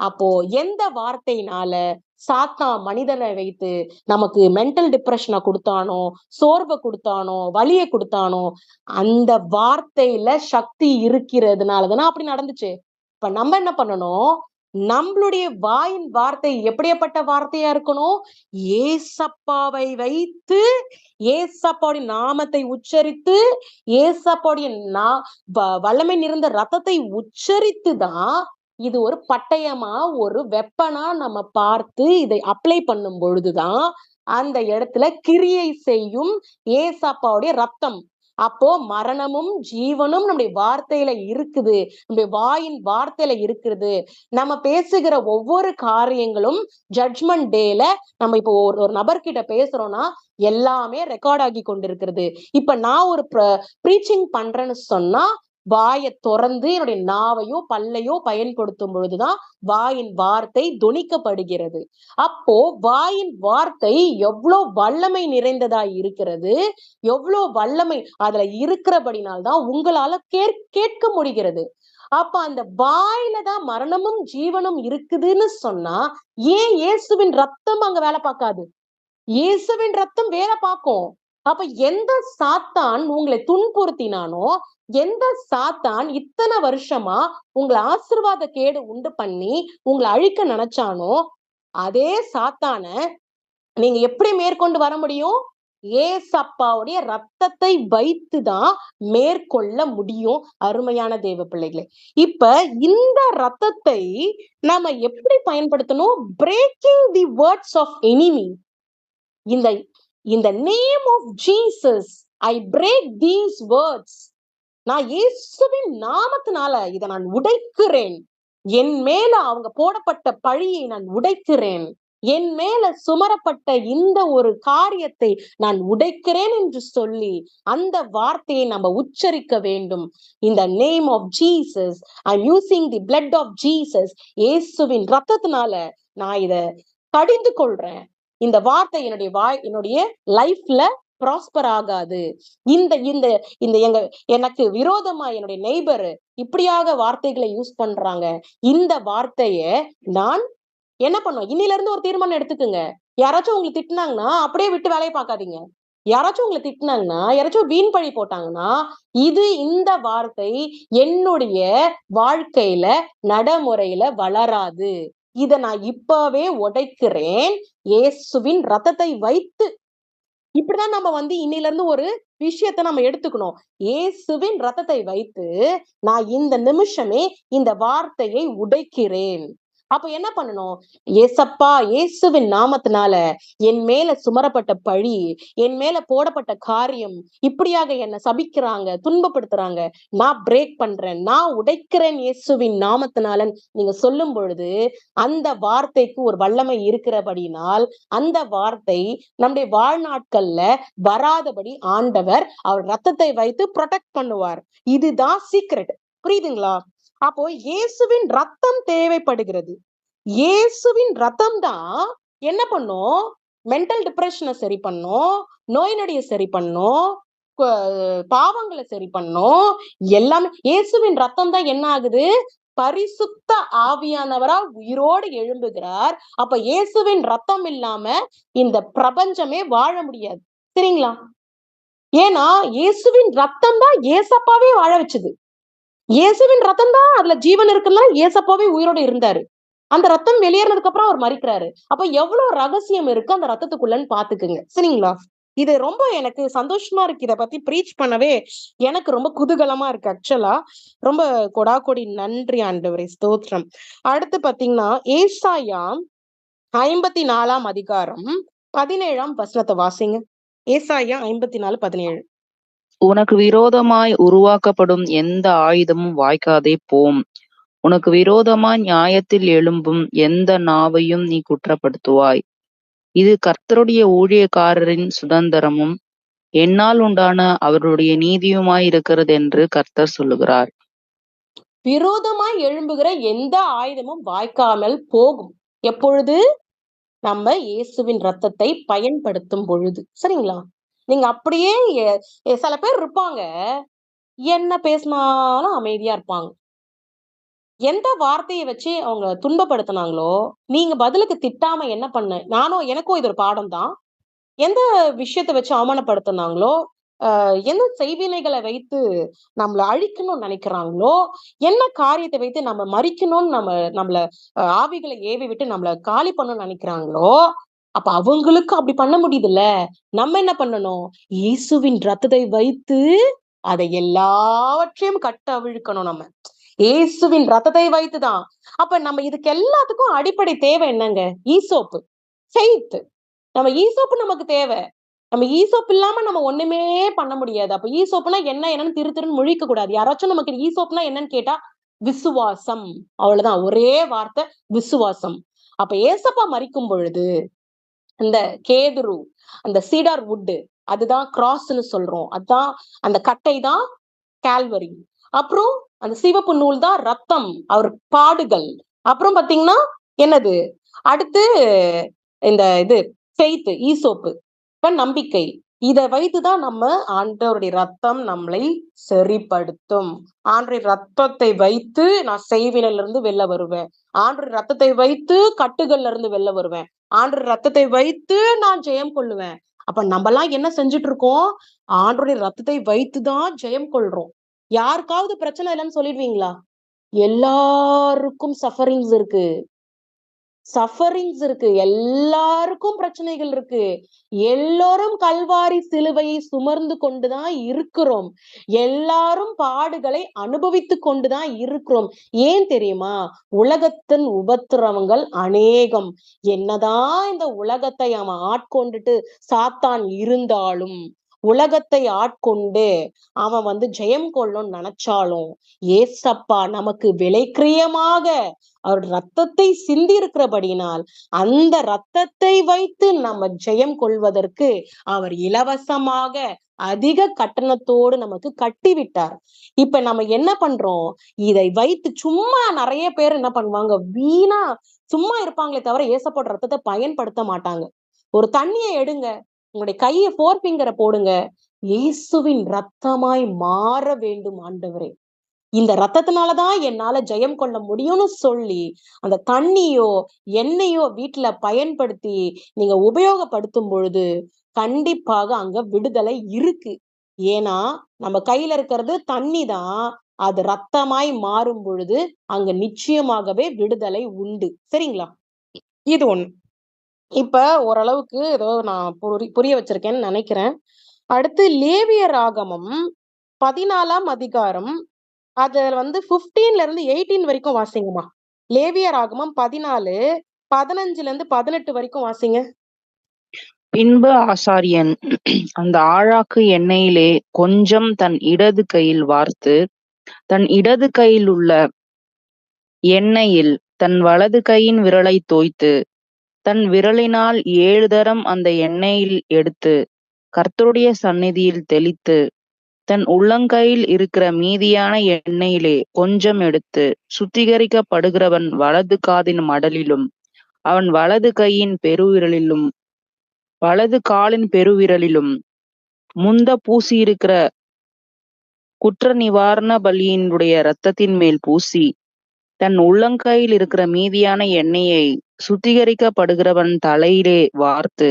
அப்போ எந்த வார்த்தையினால சாத்தான் மனிதனை வைத்து நமக்கு மென்டல் டிப்ரெஷனை கொடுத்தானோ, சோர்வை கொடுத்தானோ, வலியை கொடுத்தானோ, அந்த வார்த்தையில சக்தி இருக்கிறதுனாலதானே அப்படி நடந்துச்சு. இப்ப நம்ம என்ன பண்ணணும்? நம்மளுடைய வாயின் வார்த்தை எப்படியாப்பட்ட வார்த்தையா இருக்கணும்? ஏசப்பாவை வைத்து, ஏசப்பாவுடைய நாமத்தை உச்சரித்து, ஏசப்பாவுடைய வல்லமை நிறைந்த ரத்தத்தை உச்சரித்து தான் இது ஒரு பட்டயமா, ஒரு வெப்பனா நம்ம பார்த்து இதை அப்ளை பண்ணும் பொழுதுதான் அந்த இடத்துல கிரியை செய்யும் ஏசப்பாவுடைய ரத்தம். அப்போ மரணமும் ஜீவனும் நம்முடைய வார்த்தையில இருக்குது. நம்முடைய வாயின் வார்த்தையில இருக்குது. நம்ம பேசுகிற ஒவ்வொரு காரியங்களும் ஜட்ஜ்மெண்ட் டேல நம்ம இப்போ ஒரு நபர்கிட்ட பேசுறோம்னா எல்லாமே ரெக்கார்ட் ஆகி கொண்டிருக்கிறது. இப்ப நான் ஒரு ப்ரீச்சிங் பண்றேன்னு சொன்னா வாயை திறந்து என்னுடைய நாவையோ பல்லையோ பயன்படுத்தும் பொழுதுதான் வாயின் வார்த்தை தொனிக்கப்படுகிறது. அப்போ வாயின் வார்த்தை எவ்வளவு வல்லமை நிறைந்ததா இருக்கிறது, எவ்வளவு வல்லமை அதுல இருக்கிறபடினால்தான் உங்களால கேட்க முடிகிறது. அப்ப அந்த வாயில தான் மரணமும் ஜீவனும் இருக்குதுன்னு சொன்னா ஏன் இயேசுவின் ரத்தம் அங்க வேலை பார்க்காது? இயேசுவின் ரத்தம் வேலை பார்க்கும். அப்ப எந்த சாத்தான் உங்களை துன்புறுத்தினானோ, எந்த சாத்தான் இத்தனை வருஷமா உங்களை ஆசீர்வாத கேடு உண்டு பண்ணி உங்களை அழிக்க நினைச்சானோ, அதே சாத்தான நீங்க எப்படி மேற்கொண்டு வர முடியும்? ஏசப்பாவுடைய ரத்தத்தை வைத்துதான் மேற்கொள்ள முடியும். அருமையான தேவ பிள்ளைகளே, இப்ப இந்த ரத்தத்தை நாம எப்படி பயன்படுத்தணும்? Breaking the words of enemy. இந்த name of Jesus I break these words. நான் இயேசுவின் நாமத்தினால இதை நான் உடைக்கிறேன். என் மேல அவங்க போடப்பட்ட பழியை நான் உடைக்கிறேன். என் மேல சுமரப்பட்ட இந்த ஒரு காரியத்தை நான் உடைக்கிறேன் என்று சொல்லி அந்த வார்த்தையை நம்ம உச்சரிக்க வேண்டும். இந்த name of Jesus, I am using the blood of Jesus. இயேசுவின் ரத்தத்தினால நான் இத கடிந்து கொள்றேன். இந்த வார்த்தை என்னுடைய லைஃப்ல ப்ராஸ்பர் ஆகாது. இந்த இந்த இந்த எனக்கு விரோதமா என்னுடைய நெய்பர் இப்படியாக வார்த்தைகளை யூஸ் பண்றாங்க. இந்த வார்த்தைய நான் என்ன பண்ணுவேன்? இன்னில இருந்து ஒரு தீர்மானம் எடுத்துக்குங்க. யாராச்சும் உங்களை திட்டினாங்கன்னா அப்படியே விட்டு வேலையை பார்க்காதீங்க. யாராச்சும் உங்களை திட்டினாங்கன்னா, யாராச்சும் வீண் பழி போட்டாங்கன்னா, இந்த வார்த்தை என்னுடைய வாழ்க்கையில நடைமுறையில வளராது. இத நான் இப்பவே உடைக்கிறேன் இயேசுவின் ரத்தத்தை வைத்து. இப்படிதான் நம்ம இன்னில இருந்து ஒரு விஷயத்தை நம்ம எடுத்துக்கணும். இயேசுவின் ரத்தத்தை வைத்து நான் இந்த நிமிஷமே இந்த வார்த்தையை உடைக்கிறேன். அப்ப என்ன பண்ணணும்? ஏசப்பா, இயேசுவின் நாமத்தினால என் மேல சுமரப்பட்ட பழி, என் மேல போடப்பட்ட காரியம், இப்படியாக என்ன சபிக்கிறாங்க, துன்பப்படுத்துறாங்க, நான் பிரேக் பண்றேன், நான் உடைக்கிறேன் இயேசுவின் நாமத்தினால நீங்க சொல்லும் பொழுது அந்த வார்த்தைக்கு ஒரு வல்லமை இருக்கிறபடினால் அந்த வார்த்தை நம்முடைய வாழ்நாட்கள்ல வராதபடி ஆண்டவர் அவர் ரத்தத்தை வைத்து ப்ரொடெக்ட் பண்ணுவார். இதுதான் சீக்ரெட். புரியுதுங்களா? அப்போ இயேசுவின் ரத்தம் தேவைப்படுகிறது. இயேசுவின் ரத்தம் தான் என்ன பண்ணும்? மென்டல் டிப்ரெஷனை சரி பண்ணும், நோய் நொடியை சரி பண்ணும், பாவங்களை சரி பண்ணும். எல்லாமே இயேசுவின் ரத்தம் தான் என்ன ஆகுது? பரிசுத்த ஆவியானவரா உயிரோடு எழும்புகிறார். அப்ப இயேசுவின் ரத்தம் இல்லாம இந்த பிரபஞ்சமே வாழ முடியாது. சரிங்களா? ஏன்னா இயேசுவின் ரத்தம் தான் ஏசப்பாவே வாழ வச்சது. இயேசுவின் ரத்தம் தான் அதுல ஜீவன் இருக்குன்னா ஏசப்பாவே உயிரோடு இருந்தாரு. அந்த ரத்தம் வெளியேறினதுக்கு அப்புறம் அவர் மரிக்கிறாரு. அப்ப எவ்வளவு ரகசியம் இருக்கு அந்த ரத்தத்துக்குள்ளன்னு பாத்துக்குங்க. சரிங்களா? இது ரொம்ப எனக்கு சந்தோஷமா இருக்கு. இத பத்தி பிரீச் பண்ணவே எனக்கு ரொம்ப குதூகலமா இருக்கு ஆக்சுவலா. ரொம்ப கொடாகொடி நன்றி ஆண்டவரே, ஸ்தோத்திரம். அடுத்து பாத்தீங்கன்னா, ஏசாயா 54ஆம் அதிகாரம் 17ஆம் வசனத்த வாசிங்க. ஏசாயா 54:17. உனக்கு விரோதமாய் உருவாக்கப்படும் எந்த ஆயுதமும் வாய்க்காதே போம். உனக்கு விரோதமாய் நியாயத்தில் எழும்பும் எந்த நாவையும் நீ குற்றப்படுத்துவாய். இது கர்த்தருடைய ஊழியக்காரரின் சுதந்திரமும் என்னால் உண்டான அவருடைய நீதியுமாய் இருக்கிறது என்று கர்த்தர் சொல்லுகிறார். விரோதமாய் எழும்புகிற எந்த ஆயுதமும் வாய்க்காமல் போகும். எப்பொழுது? நம்ம இயேசுவின் ரத்தத்தை பயன்படுத்தும் பொழுது. சரிங்களா? நீங்க அப்படியே சில பேர் இருப்பாங்க, என்ன பேசினாலும் அமைதியா இருப்பாங்க. எந்த வார்த்தைய வச்சு அவங்க துன்பப்படுத்துனாங்களோ, நீங்க பதிலுக்கு திட்டாம என்ன எனக்கும் இது ஒரு பாடம் தான். எந்த விஷயத்த வச்சு அவமானப்படுத்துனாங்களோ, எந்த செய்வினைகள வைத்து நம்மள அழிக்கணும்னு நெனைக்கிறாங்களோ, என்ன காரியத்த வைத்து நம்ம மறிக்கணும்னு நம்மள ஆவிகள ஏவி விட்டு நம்மள காலி பண்ணணும்னு நெனைக்கிறாங்களோ, அப்ப அவங்களுக்கு அப்படி பண்ண முடியுதுல்ல. நம்ம என்ன பண்ணணும்? இயேசுவின் ரத்தத்தை வைத்து அதை எல்லாவற்றையும் கட்டவிழ்க்கணும் நம்ம. இயேசுவின் ரத்தத்தை வைத்துதான். அப்ப நம்ம இதுக்கு எல்லாத்துக்கும் அடிப்படை தேவை என்னங்க? ஈசோப்பு. ஃபெய்த். நம்ம ஈசோப்பு நமக்கு தேவை. நம்ம ஈசோப்பு இல்லாம நம்ம ஒண்ணுமே பண்ண முடியாது. அப்ப ஈசோப்புனா என்னன்னு திருன்னு முழிக்க கூடாது. யாராச்சும் நமக்கு ஈசோப்புனா என்னன்னு கேட்டா, விசுவாசம். அவ்வளவுதான். ஒரே வார்த்தை விசுவாசம். அப்ப ஏசப்பா மரிக்கும் பொழுது, அந்த கேதுரு, அந்த சீடார் வுட், அதுதான் கிராஸ்ன்னு சொல்றோம். அதான் அந்த கட்டை தான் கால்வரி. அப்புறம் அந்த சிவப்பு நூல் தான் ரத்தம், அவர் பாடுகள். அப்புறம் பாத்தீங்கன்னா என்னது? அடுத்து இந்த ஃபெய்த், ஈசோப்பு, நம்பிக்கை. இத வைத்துதான் நம்ம ஆண்டவருடைய ரத்தம் நம்மளை சரிப்படுத்தும். ஆண்டவருடைய ரத்தத்தை வைத்து நான் செய்வினையில இருந்து வெளில வருவேன். ஆண்டவருடைய ரத்தத்தை வைத்து கட்டுகள்ல இருந்து வெளில வருவேன். ஆண்டவருடைய ரத்தத்தை வைத்து நான் ஜெயம் கொள்ளுவேன். அப்ப நம்மலாம் என்ன செஞ்சுட்டு இருக்கோம்? ஆண்டவருடைய ரத்தத்தை வைத்துதான் ஜெயம் கொள்றோம். யாருக்காவது பிரச்சனை இல்லைன்னு சொல்லிடுவீங்களா? எல்லாருக்கும் சஃபரிங்ஸ் இருக்கு. எல்லாருக்கும் பிரச்சனைகள் இருக்கு. எல்லோரும் கல்வாரி சிலுவையை சுமர்ந்து கொண்டுதான் இருக்கிறோம். எல்லாரும் பாடுகளை அனுபவித்துக் கொண்டுதான் இருக்கிறோம். ஏன் தெரியுமா? உலகத்தின் உபத்திரவங்கள் அநேகம். என்னதான் இந்த உலகத்தை அவன் ஆட்கொண்டுட்டு சாத்தான் இருந்தாலும், உலகத்தை ஆட்கொண்டு அவன் ஜெயம் கொள்ளணும்னு நினைச்சாலும், ஏசப்பா நமக்கு விலைக்கிரயமாக அவர் ரத்தத்தை சிந்தி இருக்கிறபடியினால், அந்த ரத்தத்தை வைத்து நம்ம ஜெயம் கொள்வதற்கு அவர் இலவசமாக அதிக கட்டணத்தோடு நமக்கு கட்டிவிட்டார். இப்ப நம்ம என்ன பண்றோம்? இதை வைத்து சும்மா நிறைய பேர் என்ன பண்ணுவாங்க? வீணா சும்மா இருப்பாங்களே தவிர ஏசப்போட ரத்தத்தை பயன்படுத்த மாட்டாங்க. ஒரு தண்ணியை எடுங்க, உங்களுடைய கையை 4 ஃபிங்கரை போடுங்க. இயேசுவின் ரத்தமாய் மாற வேண்டும் ஆண்டவரே. இந்த ரத்தத்தினாலதான் என்னால ஜெயம் கொள்ள முடியும்னு சொல்லி, அந்த தண்ணியோ எண்ணெயோ வீட்டுல பயன்படுத்தி நீங்க உபயோகப்படுத்தும் பொழுது கண்டிப்பாக அங்க விடுதலை இருக்கு. ஏன்னா நம்ம கையில இருக்கிறது தண்ணி தான். அது ரத்தமாய் மாறும் பொழுது அங்க நிச்சயமாகவே விடுதலை உண்டு. சரிங்களா? இது ஒண்ணு. இப்ப ஓரளவுக்கு ஏதோ நான் புரிய வச்சிருக்கேன்னு நினைக்கிறேன். அடுத்து லேவியர் ஆகமம் 14ஆம் அதிகாரம், அதுல 15ல இருந்து 18 வரைக்கும் வாசிங்கம்மா. லேவியர் ஆகமம் 14, 15ல இருந்து 18 வரைக்கும் வாசிங்க. பின்பு ஆசாரியன் அந்த ஆழாக்கு எண்ணெயிலே கொஞ்சம் தன் இடது கையில் வார்த்து, தன் இடது கையில் உள்ள எண்ணெயில் தன் வலது கையின் விரலை தோய்த்து, தன் விரலினால் 7 தரம் அந்த எண்ணெயில் எடுத்து கர்த்தருடைய சந்நிதியில் தெளித்து, தன் உள்ளங்கையில் இருக்கிற மீதியான எண்ணெயிலே கொஞ்சம் எடுத்து சுத்திகரிக்கப்படுகிறவன் வலது காதின் மடலிலும் அவன் வலது கையின் பெருவிரலிலும் வலது காலின் பெருவிரலிலும் முந்த பூசியிருக்கிற குற்ற நிவாரண பலியினுடைய இரத்தத்தின் மேல் பூசி, தன் உள்ளங்கையில் இருக்கிற மீதியான எண்ணெயை சுத்திகரிக்கப்படுகிறவன் தலையிலே வார்த்து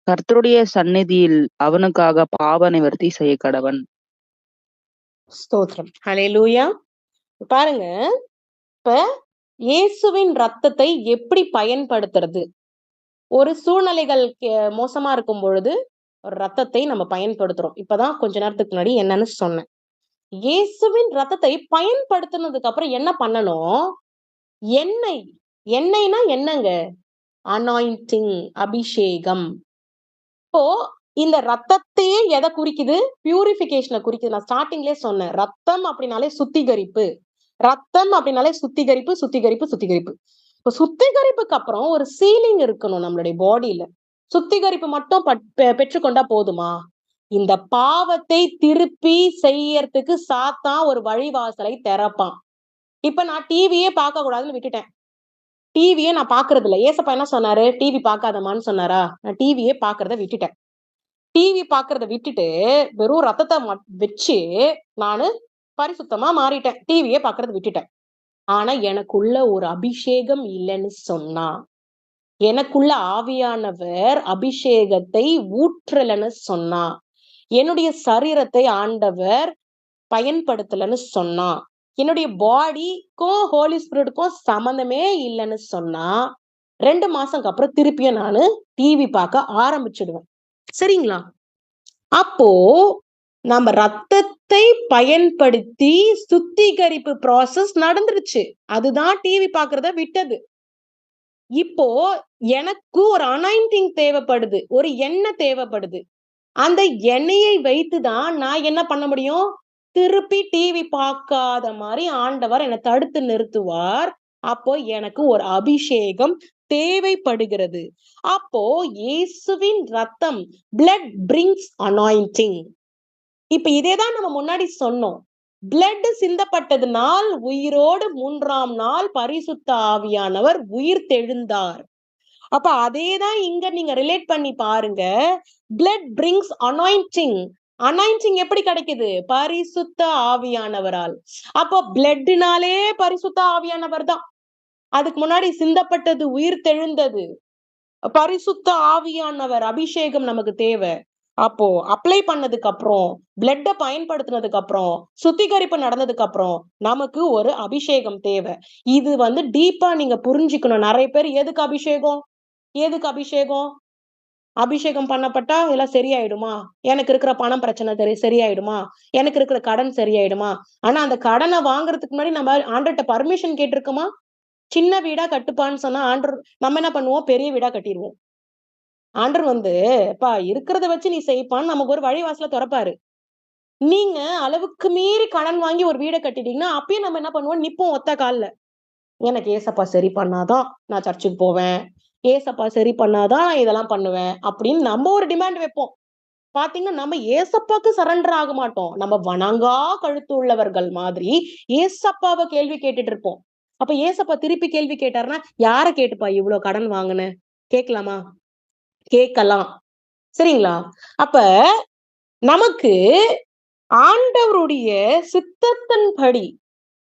கர்த்தருடைய சந்நிதியில் அவனுக்காக பாவ நிவர்த்தி செய்ய கடவன். ஸ்தோத்திரம். ஹல்லேலூயா. பாருங்க, இப்ப இயேசுவின் ரத்தத்தை எப்படி பயன்படுத்துறது? ஒரு சூழ்நிலைகள் மோசமா இருக்கும் பொழுது ஒரு ரத்தத்தை நம்ம பயன்படுத்துறோம். இப்பதான் கொஞ்ச நேரத்துக்கு முன்னாடி என்னன்னு சொன்னேன். இயேசுவின் ரத்தத்தை பயன்படுத்தினதுக்கு அப்புறம் என்ன பண்ணணும்? எண்ணெய். எண்ணெய்னா என்னங்க? அனாயிண்டிங், அபிஷேகம். இப்போ இந்த ரத்தத்தையே எத குறிக்குது? பியூரிஃபிகேஷன குறிக்குது. நான் ஸ்டார்ட்டிங்லயே சொன்னேன். ரத்தம் அப்படின்னாலே சுத்திகரிப்பு. ரத்தம் அப்படின்னாலே சுத்திகரிப்பு, சுத்திகரிப்பு, சுத்திகரிப்பு. இப்ப சுத்திகரிப்புக்கு அப்புறம் ஒரு சீலிங் இருக்கணும் நம்மளுடைய பாடியில. சுத்திகரிப்பு மட்டும் பெற்றுக்கொண்டா போதுமா? இந்த பாவத்தை திருப்பி செய்யறதுக்கு சாத்தான் ஒரு வழிவாசலை திறப்பான். இப்ப நான் டிவியே பார்க்க கூடாதுன்னு விட்டுட்டேன். டிவியே நான் பார்க்கறது இல்ல. ஏசப்பா என்ன சொன்னாரு? டிவி பார்க்காதம்மான்னு சொன்னாரா? நான் டிவியே பார்க்கறத விட்டுட்டேன். டிவி பார்க்கறத விட்டுட்டு, வெறும் ரத்தத்த வச்சு நானு பரிசுத்தமா மாறிட்டேன். டிவியே பார்க்கறத விட்டுட்டேன். ஆனா எனக்குள்ள ஒரு அபிஷேகம் இல்லன்னு சொன்னா, எனக்குள்ள ஆவியானவர் அபிஷேகத்தை ஊற்றலன்னு சொன்னா, என்னுடைய சரீரத்தை ஆண்டவர் பயன்படுத்தலன்னு சொன்னா, என்னுடைய பாடிக்கும் ஹோலி ஸ்பிரிட்டுக்கும் சம்மந்தமே இல்லன்னு சொன்னா, 2 மாசம்க்கு அப்புறம் திருப்பியும் நானு டிவி பார்க்க ஆரம்பிச்சுடுவேன். சரிங்களா? அப்போ நம்ம ரத்தத்தை பயன்படுத்தி சுத்திகரிப்பு ப்ராசஸ் நடந்துருச்சு. அதுதான் டிவி பார்க்கறத விட்டது. இப்போ எனக்கு ஒரு அனாயிண்டிங் தேவைப்படுது. ஒரு எண்ணெய் தேவைப்படுது. அந்த எண்ணெயை வைத்து தான் நான் என்ன பண்ண முடியும்? திருப்பி டிவி பார்க்காத மாரி ஆண்டவர் என்ன தடுத்து நிறுத்துவார். அப்போ எனக்கு ஒரு அபிஷேகம் தேவைப்படுகிறது. அப்போ இயேசுவின் ரத்தம் பிளட் பிரிங்ஸ் அனாயிண்டிங். இப்ப இதேதான் நம்ம முன்னாடி சொன்னோம். பிளட் சிந்தப்பட்டதுனால் உயிரோடு 3ஆம் நாள் பரிசுத்த ஆவியானவர் உயிர் தெழுந்தார். அப்ப அதேதான் இங்க நீங்க ரிலேட் பண்ணி பாருங்க. Blood brings anointing. அனாயிண்டிங் எப்படி கிடைக்குது? பரிசுத்த ஆவியானவரால். அப்போ பிளட்னாலே பரிசுத்த ஆவியானவர் தான். அதுக்கு முன்னாடி சிந்தப்பட்டது உயிர் தெழுந்தது. பரிசுத்த ஆவியானவர் அபிஷேகம் நமக்கு தேவை. அப்போ அப்ளை பண்ணதுக்கு அப்புறம், பிளட்ட பயன்படுத்தினதுக்கு அப்புறம், சுத்திகரிப்பு நடந்ததுக்கு அப்புறம், நமக்கு ஒரு அபிஷேகம் தேவை. இது டீப்பா நீங்க புரிஞ்சுக்கணும். நெறைய பேர் எதுக்கு அபிஷேகம்? எதுக்கு அபிஷேகம்? அபிஷேகம் பண்ணப்பட்டா எல்லாம் சரியாயிடுமா? எனக்கு இருக்கிற பணம் பிரச்சனை சரியாயிடுமா? எனக்கு இருக்கிற கடன் சரியாயிடுமா? ஆனா அந்த கடன வாங்குறதுக்கு முன்னாடி நம்ம ஆண்டவர்ட்ட பர்மிஷன் கேட்டிருக்கோமா? சின்ன வீடா கட்டுப்பான்னு சொன்னா நம்ம என்ன பண்ணுவோம்? பெரிய வீடா கட்டிருவோம். ஆண்டவர் "அப்பா இருக்கிறத வச்சு நீ செய்ப்பான்னு" நமக்கு ஒரு வழிவாசல தொறப்பாரு. நீங்க அளவுக்கு மீறி கடன் வாங்கி ஒரு வீட கட்டிட்டீங்கன்னா, அப்பயும் நம்ம என்ன பண்ணுவோம்? நிப்போம் ஒத்த கால்ல. எனக்கு ஏசப்பா சரி பண்ணாதான் நான் சர்ச்சுக்கு போவேன். ஏசப்பா சரி பண்ணாதான் நான் இதெல்லாம் பண்ணுவேன். அப்படின்னு நம்ம ஒரு டிமாண்ட் வைப்போம். பாத்தீங்கன்னா, நம்ம ஏசப்பாக்கு சரண்டர் ஆக மாட்டோம். நம்ம வணங்கா கழுத்து உள்ளவர்கள் மாதிரி ஏசப்பாவ கேள்வி கேட்டுட்டு இருப்போம். அப்ப ஏசப்பா திருப்பி கேள்வி கேட்டாருன்னா, யார கேட்டுப்பா இவ்ளோ கடன் வாங்குன? கேட்கலாமா? கேட்கலாம். சரிங்களா? அப்ப நமக்கு ஆண்டவருடைய சித்தத்தின்படி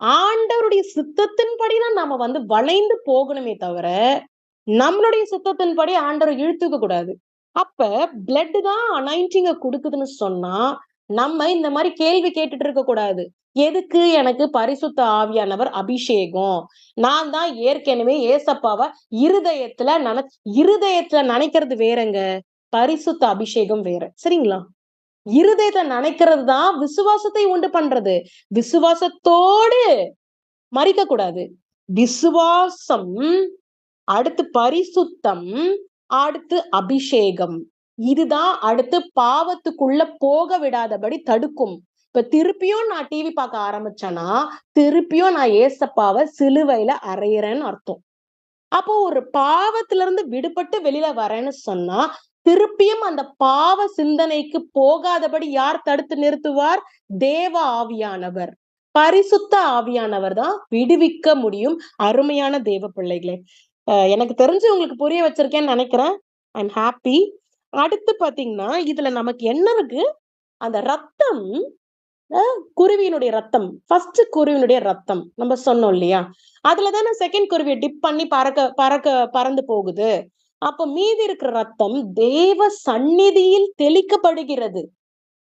ஆண்டவருடைய சித்தத்தின்படி தான் நாம வளைந்து போகணுமே தவிர, நம்மளுடைய சித்தத்தின்படி ஆண்டவர் இழுத்துக்க கூடாது. அப்ப பிளட் தான் அனாயிண்டிங்க குடுக்குதுன்னு சொன்னா, நம்ம இந்த மாரி கேள்வி கேட்டுட்டு இருக்க கூடாது. எதுக்கு எனக்கு பரிசுத்த ஆவியானவர் அபிஷேகம்? நான் தான் ஏற்கனவே ஏசப்பாவ இருதயத்துல நெனைக்கிறது வேறங்க. பரிசுத்த அபிஷேகம் வேற. சரிங்களா? இருதயத்துல நெனைக்கிறது தான் விசுவாசத்தை உண்டு பண்றது. விசுவாசத்தோடு மரிக்க கூடாது. விசுவாசம், அடுத்து பரிசுத்தம், அடுத்து அபிஷேகம். இதுதான் அடுத்து பாவத்துக்குள்ள போக விடாதபடி தடுக்கும். இப்ப திருப்பியும் நான் டிவி பார்க்க ஆரம்பிச்சேன்னா, திருப்பியும் நான் ஏசப்பாவ சிலுவையில அறையிறேன்னு அர்த்தம். அப்போ ஒரு பாவத்துல இருந்து விடுபட்டு வெளியில வரேன்னு சொன்னா, திருப்பியும் அந்த பாவ சிந்தனைக்கு போகாதபடி யார் தடுத்து நிறுத்துவார்? தேவ ஆவியானவர். பரிசுத்த ஆவியானவர் தான் விடுவிக்க முடியும். அருமையான தேவ பிள்ளைகளே. எனக்கு தெரிஞ்சு உங்களுக்கு புரிய வச்சிருக்கேன்னு நெனைக்கிறேன். ஐ அம் ஹேப்பி. அடுத்து பாத்தீங்கன்னா, இதுல நமக்கு என்ன இருக்கு? அந்த ரத்தம் குருவியினுடைய ரத்தம். ஃபர்ஸ்ட் குருவியினுடைய ரத்தம். நம்ம சொன்னோம் இல்லையா? அதுல தானே செகண்ட் குருவிய டிப் பண்ணி பறந்து போகுது. அப்ப மீதி இருக்கிற ரத்தம் தேவ சந்நிதியில் தெளிக்கப்படுகிறது.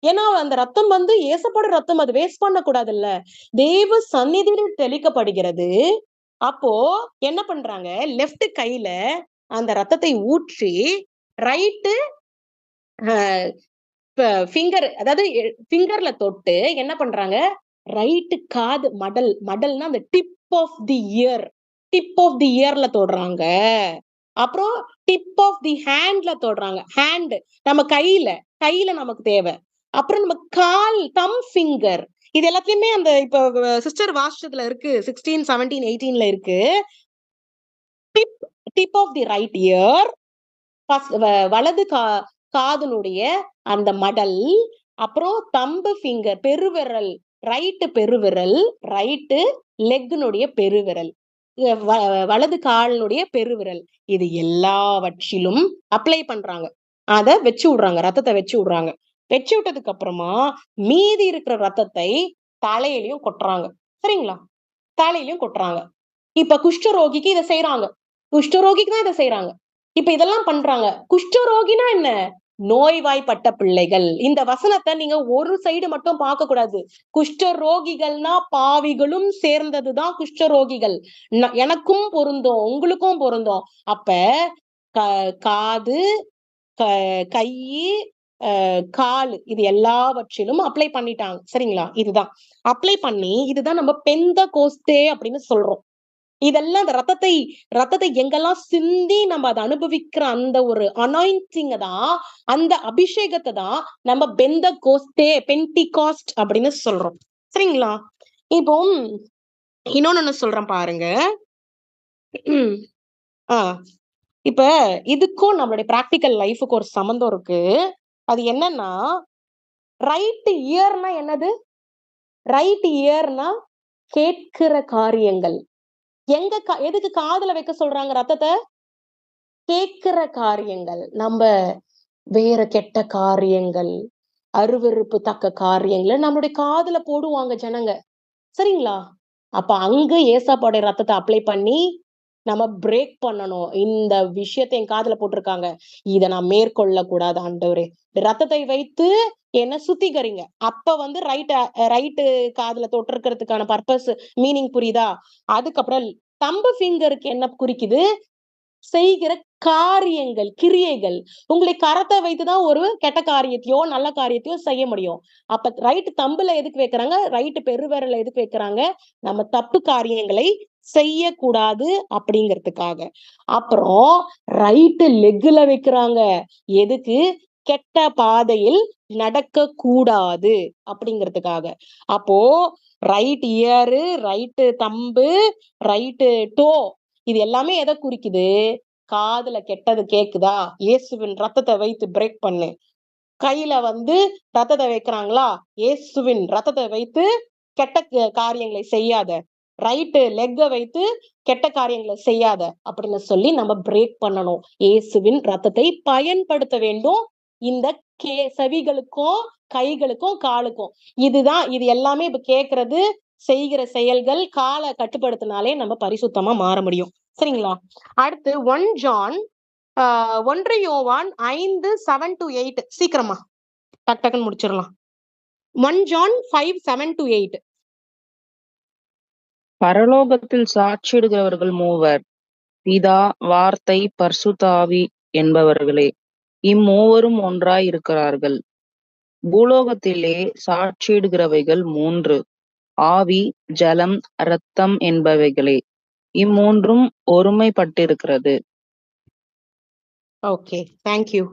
ஏன்னா அந்த ரத்தம் ஏசப்போட ரத்தம், அது வேஸ்ட் பண்ணக்கூடாதுல்ல. தேவ சந்நிதியில் தெளிக்கப்படுகிறது. அப்போ என்ன பண்றாங்க? லெஃப்ட் கையில அந்த ரத்தத்தை ஊற்றி, ரைட் ஃபிங்கர், அதாவது ஃபிங்கர்ல தொட்டு என்ன பண்றாங்க, ரைட் காது மடல்னா அந்த tip of the ear, tip of the இயர்ல தொடுறாங்க. அப்புறம் டிப் ஆஃப் தி ஹேண்ட்ல தொடுறாங்க. ஹேண்ட் நம்ம கையில நமக்கு தேவை. அப்புறம் நம்ம கால், தம் ஃபிங்கர், இது எல்லாத்தையுமே அந்த இப்ப சிஸ்டர் வாசிச்சதுல இருக்கு. 16, 17, 18ல இருக்கு. Tip tip of the right ear, வலது காதனுடைய அந்த மடல், அப்புறம் தம்பு ஃபிங்கர் பெருவிரல், ரைட்டு லெக்னுடைய பெருவிரல், வலது காலினுடைய பெருவிரல், இது எல்லாவற்றிலும் அப்ளை பண்றாங்க. அத வச்சு விடுறாங்க, ரத்தத்தை வச்சு விடுறாங்க. வச்சு விட்டதுக்கு அப்புறமா மீதி இருக்கிற ரத்தத்தை தலையிலயும் கொட்டுறாங்க. சரிங்களா? தலையிலயும் கொட்டுறாங்க. இப்ப குஷ்டரோகிக்கு இதை செய்யறாங்க. குஷ்டரோகிக்கு தான் இதை செய்யறாங்க. இப்ப இதெல்லாம் பண்றாங்க. குஷ்டரோகினா என்ன? நோய்வாய்ப்பட்ட பிள்ளைகள். இந்த வசனத்தை நீங்க ஒரு சைடு மட்டும் பார்க்க கூடாது. குஷ்டரோகிகள்னா பாவிகளும் சேர்ந்ததுதான் குஷ்டரோகிகள். எனக்கும் பொருந்தும், உங்களுக்கும் பொருந்தும். அப்ப காது, கை, கால், இது எல்லாவற்றிலும் அப்ளை பண்ணிட்டாங்க. சரிங்களா? இதுதான் அப்ளை பண்ணி, இதுதான் நம்ம பெந்தகோஸ்தே அப்படின்னு சொல்றோம். இதெல்லாம் அந்த ரத்தத்தை எங்கெல்லாம் சிந்தி நம்ம அதை அனுபவிக்கிற அந்த ஒரு அனாயிண்டிங் தான், அந்த அபிஷேகத்தை தான் நம்ம பென்டிகாஸ்ட் அப்படின்னு சொல்றோம். சரிங்களா? இப்போ இன்னொன்னு சொல்றேன் பாருங்க. இப்ப இதுக்கும் நம்மளுடைய பிராக்டிக்கல் லைஃபுக்கு ஒரு சம்பந்தம் இருக்கு. அது என்னன்னா, ரைட் இயர்னா என்னது? ரைட் இயர்னா கேட்கிற காரியங்கள். எதுக்கு காதுல வைக்க சொல்றாங்க ரத்தத்தை? கேட்கிற காரியங்கள். நம்ம வேற கெட்ட காரியங்கள், அருவருப்பு தக்க காரியங்களை நம்மளுடைய காதுல போடுவாங்க ஜனங்க. சரிங்களா? அப்ப அங்க ஏசாப்பாடைய ரத்தத்தை அப்ளை பண்ணி நம்ம பிரேக் பண்ணணும். இந்த விஷயத்தை என் காதுல போட்டிருக்காங்க, இதை நான் மேற்கொள்ள கூடாது ஆண்டவரே. ரத்தத்தை வைத்து என்ன சுத்திகரிங்க. அப்ப ரைட்டு காதுல தொட்டிருக்கிறதுக்கான பர்பஸ், மீனிங் புரியுதா? அதுக்கப்புறம் தம்பு ஃபிங்கருக்கு என்ன குறிக்குது? செய்கிற காரியங்கள், கிரியைகள். உங்களை கரத்தை வைத்துதான் ஒரு கெட்ட காரியத்தையோ நல்ல காரியத்தையோ செய்ய முடியும். அப்ப ரைட்டு தம்புல எதுக்கு வைக்கிறாங்க? ரைட்டு பெருவிரல்ல எதுக்கு வைக்கிறாங்க? நம்ம தப்பு காரியங்களை செய்யக்கூடாது அப்படிங்கிறதுக்காக. அப்புறம் ரைட்டு லெக்ல வைக்கிறாங்க. எதுக்கு? கெட்ட பாதையில் நடக்க கூடாது அப்படிங்கிறதுக்காக. அப்போ right ear, right thumb, right toe, இது எல்லாமே எதை குறிக்குது? காதுல கெட்டது கேக்குதா? இயேசுவின் ரத்தத்தை வைத்து பிரேக் பண்ணு. கையில ரத்தத்தை வைக்கிறாங்களா? இயேசுவின் ரத்தத்தை வைத்து கெட்ட காரியங்களை செய்யாத. ரைட்டு லெக்க வைத்து கெட்ட காரியங்களை செய்யாத அப்படின்னு சொல்லி நம்ம பிரேக் பண்ணணும். இயேசுவின் ரத்தத்தை பயன்படுத்த வேண்டும். இந்த செவிகளுக்கும், கைகளுக்கும், காலுக்கும். இது எல்லாமே இப்ப கேட்கறது, செய்கிற செயல்கள், காலை கட்டுப்படுத்தினாலே நம்ம பரிசுத்தமா மாற முடியும். சரிங்களா? அடுத்து 1 ஜான் 1 யோவான் 5, 7 to 8. சீக்கிரமா டக்குன்னு முடிச்சிடலாம். 1 ஜான் 5, 7 to 8. பரலோகத்தில் சாட்சியிடுகிறவர்கள் மூவர், பிதா, வார்த்தை, பரிசுத்த ஆவி என்பவர்களே. இம்மூவரும் ஒன்றாய் இருக்கிறார்கள். பூலோகத்திலே சாட்சியிடுகிறவைகள் 3, ஆவி, ஜலம், இரத்தம் என்பவைகளே. இம்மூன்றும் ஒருமைப்பட்டிருக்கிறது. Okay, thank you.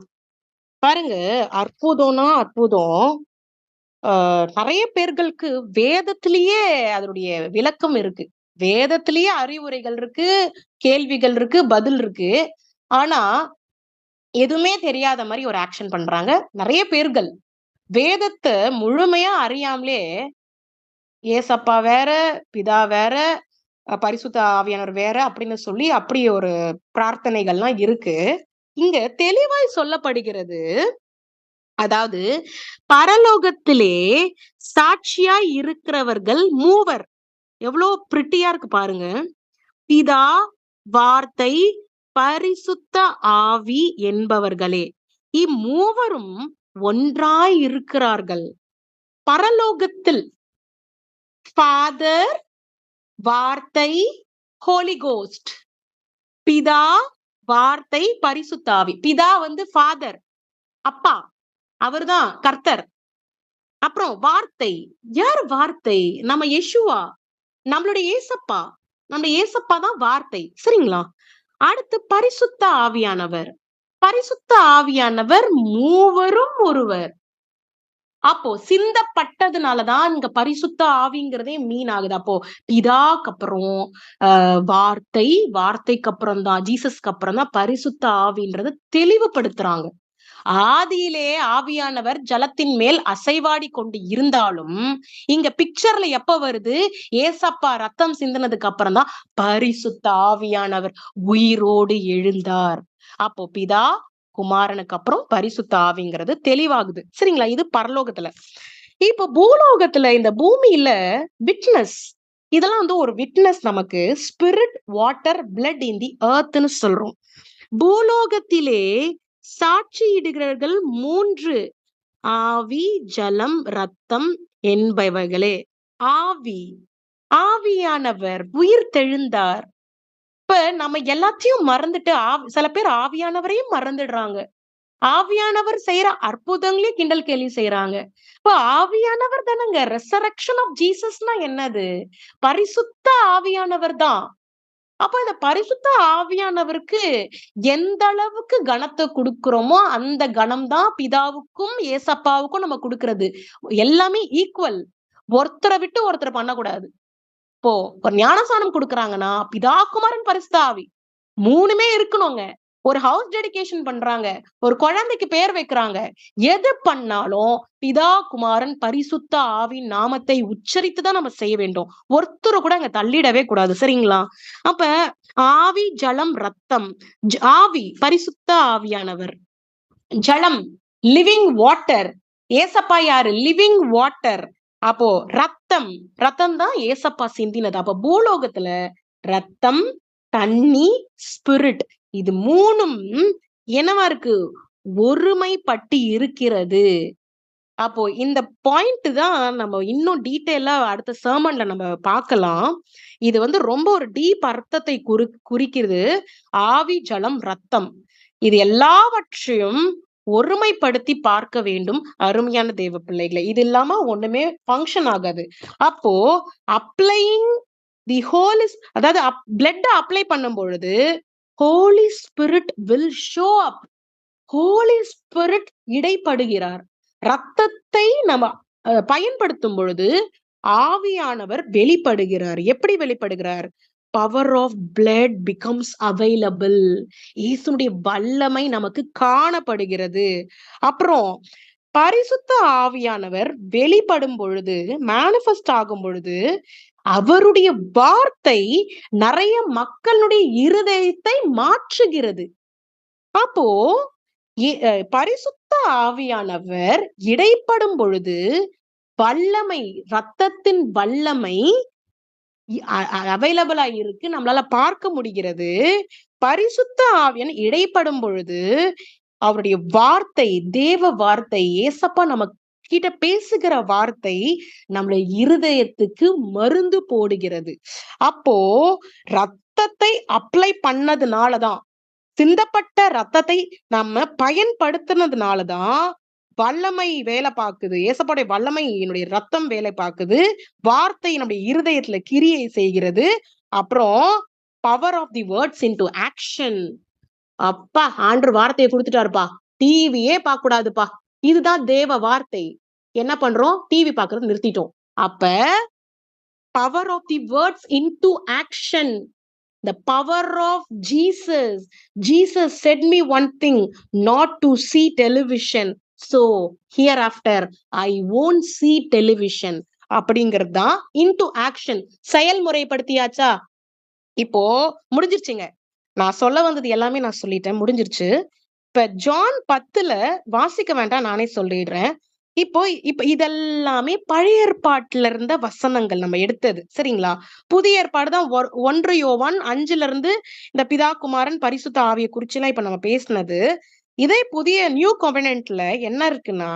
பாருங்க, அற்புதம்னா அற்புதம். நிறைய பேர்களுக்கு வேதத்திலேயே அதனுடைய விளக்கம் இருக்கு. வேதத்திலேயே அறிவுரைகள் இருக்கு, கேள்விகள் இருக்கு, பதில் இருக்கு. ஆனா எதுவுமே தெரியாத மாதிரி ஒரு ஆக்ஷன் பண்றாங்க நிறைய பேர்கள். வேதத்தை முழுமையா அறியாமலே ஏசப்பா வேற, பிதா வேற, பரிசுத்த ஆவியானவர் வேற அப்படின்னு சொல்லி அப்படி ஒரு பிரார்த்தனைகள்லாம் இருக்கு. இங்க தெளிவாய் சொல்லப்படுகிறது, அதாவது பரலோகத்திலே சாட்சியாய் இருக்கிறவர்கள் மூவர். எவ்வளவு பிரிட்டியா இருக்கு பாருங்க. பிதா, வார்த்தை, பரிசுத்த ஆவி என்பவர்களே. இம்மூவரும் ஒன்றாய் இருக்கிறார்கள். பரலோகத்தில் ஃபாதர், வார்த்தை, ஹோலி கோஸ்ட். பிதா, வார்த்தை, பரிசுத்த ஆவி. பிதா ஃபாதர், அப்பா. அவர்தான் கர்த்தர். அப்புறம் வார்த்தை. யார் வார்த்தை? நம்ம யெஷுவா. நம்மளுடைய ஏசப்பா. நம்முடைய ஏசப்பா தான் வார்த்தை. சரிங்களா? அடுத்து பரிசுத்த ஆவியானவர். பரிசுத்த ஆவியானவர் மூவரும் ஒருவர். அப்போ சிந்தப்பட்டதுனாலதான் இங்க பரிசுத்த ஆவிங்கிறதே மீன் ஆகுது. அப்போ பிதாக்கு அப்புறம் வார்த்தை, வார்த்தைக்கு அப்புறம் தான் ஜீசஸ்க்கு அப்புறம் தான் பரிசுத்த ஆவின்றத தெளிவுபடுத்துறாங்க. ஆதியிலே ஆவியானவர் ஜலத்தின் மேல் அசைவாடி கொண்டு இருந்தாலும் இங்க பிக்சர்ல எப்ப வருது? ஏசப்பா ரத்தம் சிந்தினதுக்கு அப்புறம் தான் பரிசுத்த ஆவியானவர் உயிரோடு எழுந்தார். அப்போ பிதா குமாரனுக்கு அப்புறம் பரிசுத்த ஆவிங்கிறது தெளிவாகுது. சரிங்களா? இது பரலோகத்துல. இப்ப பூலோகத்துல இந்த பூமியில விட்னஸ், இதெல்லாம் வந்து ஒரு விட்னஸ். நமக்கு ஸ்பிரிட், வாட்டர், பிளட் இன் தி எர்த்ன்னு சொல்றோம். பூலோகத்திலே சாட்சியிடுகிறவர்கள் 3: ஆவி, ஜலம், ரத்தம் என்பவைகளே. ஆவி, ஆவியானவர் உயிர் தெழுந்தார். இப்ப நம்ம எல்லாத்தையும் மறந்துட்டு சில பேர் ஆவியானவரையும் மறந்துடுறாங்க. ஆவியானவர் செய்யற அற்புதங்களையும் கிண்டல் கேலி செய்யறாங்க. இப்ப ஆவியானவர் தானங்க. ரெசரக்ஷன் ஆஃப் ஜீசஸ்னா என்னது? பரிசுத்த ஆவியானவர் தான். அப்ப இந்த பரிசுத்த ஆவியானவருக்கு எந்த அளவுக்கு கனத்தை கொடுக்கிறோமோ அந்த கனம் தான் பிதாவுக்கும் ஏசப்பாவுக்கும் நம்ம கொடுக்கிறது. எல்லாமே ஈக்குவல். ஒருத்தரை விட்டு ஒருத்தர் பண்ணக்கூடாது. இப்போ ஒரு ஞானசானம் கொடுக்கறாங்கன்னா பிதா, குமாரன், பரிசுத்த ஆவி 3மே இருக்கணுங்க. ஒரு ஹவுஸ் டெடிகேஷன் பண்றாங்க, ஒரு குழந்தைக்கு பேர் வைக்கிறாங்க, எது பண்ணாலும் பிதா, குமாரன், பரிசுத்த ஆவியின் நாமத்தை உச்சரித்து தான் நம்ம செய்ய வேண்டும். ஒருத்தரை கூட அங்க தள்ளிடவே கூடாது. சரிங்களா? அப்ப ஆவி, ஜலம், ரத்தம். ஆவி பரிசுத்த ஆவியானவர். ஜலம் லிவிங் வாட்டர். ஏசப்பா யாரு? Living water. அப்போ ரத்தம், ரத்தம் தான் ஏசப்பா சிந்தினது. அப்ப பூலோகத்துல ரத்தம், தண்ணி, ஸ்பிரிட், இது 3ம் என்னவா இருக்கு? ஒருமைப்பட்டு இருக்கிறது. அப்போ இந்த பாயிண்ட் தான் நம்ம இன்னும் டீட்டெயிலா அடுத்த சர்மன்ல நம்ம பார்க்கலாம். இது வந்து ரொம்ப ஒரு டீப் அர்த்தத்தை குறிக்கிறது. ஆவி, ஜலம், ரத்தம், இது எல்லாவற்றையும் ஒருமைப்படுத்தி பார்க்க வேண்டும் அருமையான தேவ பிள்ளைகளை. இது இல்லாம ஒண்ணுமே ஃபங்க்ஷன் ஆகாது. அப்போ அப்ளையிங் தி ஹோலி, அதாவது பிளட் அப்ளை பண்ணும் பொழுது holy spirit will show up. Holy spirit இடைப்படுகிறார். ரத்தத்தை நம்ம பயன்படுத்தும் பொழுது ஆவியானவர் வெளிப்படுகிறார். எப்படி வெளிப்படுகிறார்? Power of blood becomes available. இயேசுடைய வல்லமை நமக்கு காணப்படுகிறது. அப்புறம் பரிசுத்த ஆவியானவர் வெளிப்படும் பொழுது, மேனிஃபெஸ்ட் ஆகும் பொழுது அவருடைய வார்த்தை நிறைய மக்களுடைய இருதயத்தை மாற்றுகிறது. அப்போ பரிசுத்த ஆவியானவர் இடைப்படும் பொழுது வல்லமை, ரத்தத்தின் வல்லமை அவைலபிளா இருக்கு, நம்மளால பார்க்க முடிகிறது. பரிசுத்த ஆவியன் இடைப்படும் பொழுது அவருடைய வார்த்தை, தேவ வார்த்தை, ஏசப்பா நம்ம கிட்ட பேசுகிற வார்த்தை நம்முடைய இருதயத்துக்கு மருந்து போடுகிறது. அப்போ ரத்தத்தை அப்ளை பண்ணதுனாலதான், சிந்தப்பட்ட ரத்தத்தை நம்ம பயன்படுத்தினதுனாலதான் வல்லமை வேலை பார்க்குது. ஏசப்பாடைய வல்லமை என்னுடைய ரத்தம் வேலை பார்க்குது. வார்த்தை நம்முடைய இருதயத்துல கிரியை செய்கிறது. அப்புறம் power of the words into action. அப்பா, ஆண்டவர் வார்த்தையை கொடுத்துட்டாருப்பா, டிவியே பார்க்க கூடாதுப்பா. இதுதான் தேவ வார்த்தை. என்ன பண்றோம்? டிவி பார்க்கறது நிறுத்திட்டோம். அப்ப power of the words into action. The power of Jesus. Jesus said me one thing, not to see television. So hereafter I won't see television. அப்படிங்கிறது தான் into action. செயல்முறைப்படுத்தியாச்சா? இப்போ முடிஞ்சிருச்சுங்க. நான் சொல்ல வந்தது எல்லாமே நான் சொல்லிட்டேன், முடிஞ்சிருச்சு. இப்ப ஜான் 10ல வாசிக்க வேண்டாம், நானே சொல்லிடுறேன். இப்போ இதெல்லாமே பழைய ஏற்பாட்டுல இருந்த வசனங்கள் நம்ம எடுத்தது. சரிங்களா? புதிய ஏற்பாடு தான் 1 யோவான் 5ல இருந்து இந்த பிதா, குமாரன், பரிசுத்த ஆவியை குறிச்சுலாம் இப்ப நம்ம பேசினது. இதே புதிய நியூ கவெனன்ட்ல என்ன இருக்குன்னா,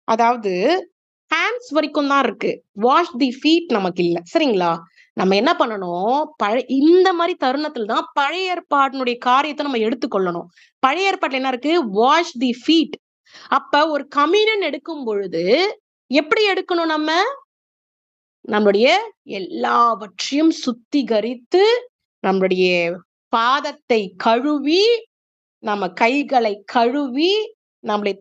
அதாவது ஹேண்ட்ஸ் வரைக்கும் தான் இருக்கு. வாஷ் தி ஃபீட் நமக்கு இல்ல. சரிங்களா? நம்ம என்ன பண்ணணும்? இந்த மாதிரி தருணத்துல தான் பழைய ஏற்பாட்டினுடைய காரியத்தை நம்ம எடுத்துக்கொள்ளணும். பழைய ஏற்பாட்டுல என்ன இருக்கு? Wash the feet. அப்ப ஒரு கம்யூனியன் எடுக்கும் பொழுது எப்படி எடுக்கணும்? நம்மளுடைய எல்லாவற்றையும் சுத்திகரித்து, நம்மளுடைய பாதத்தை கழுவி, நம்ம கைகளை கழுவி, நம்மளுடைய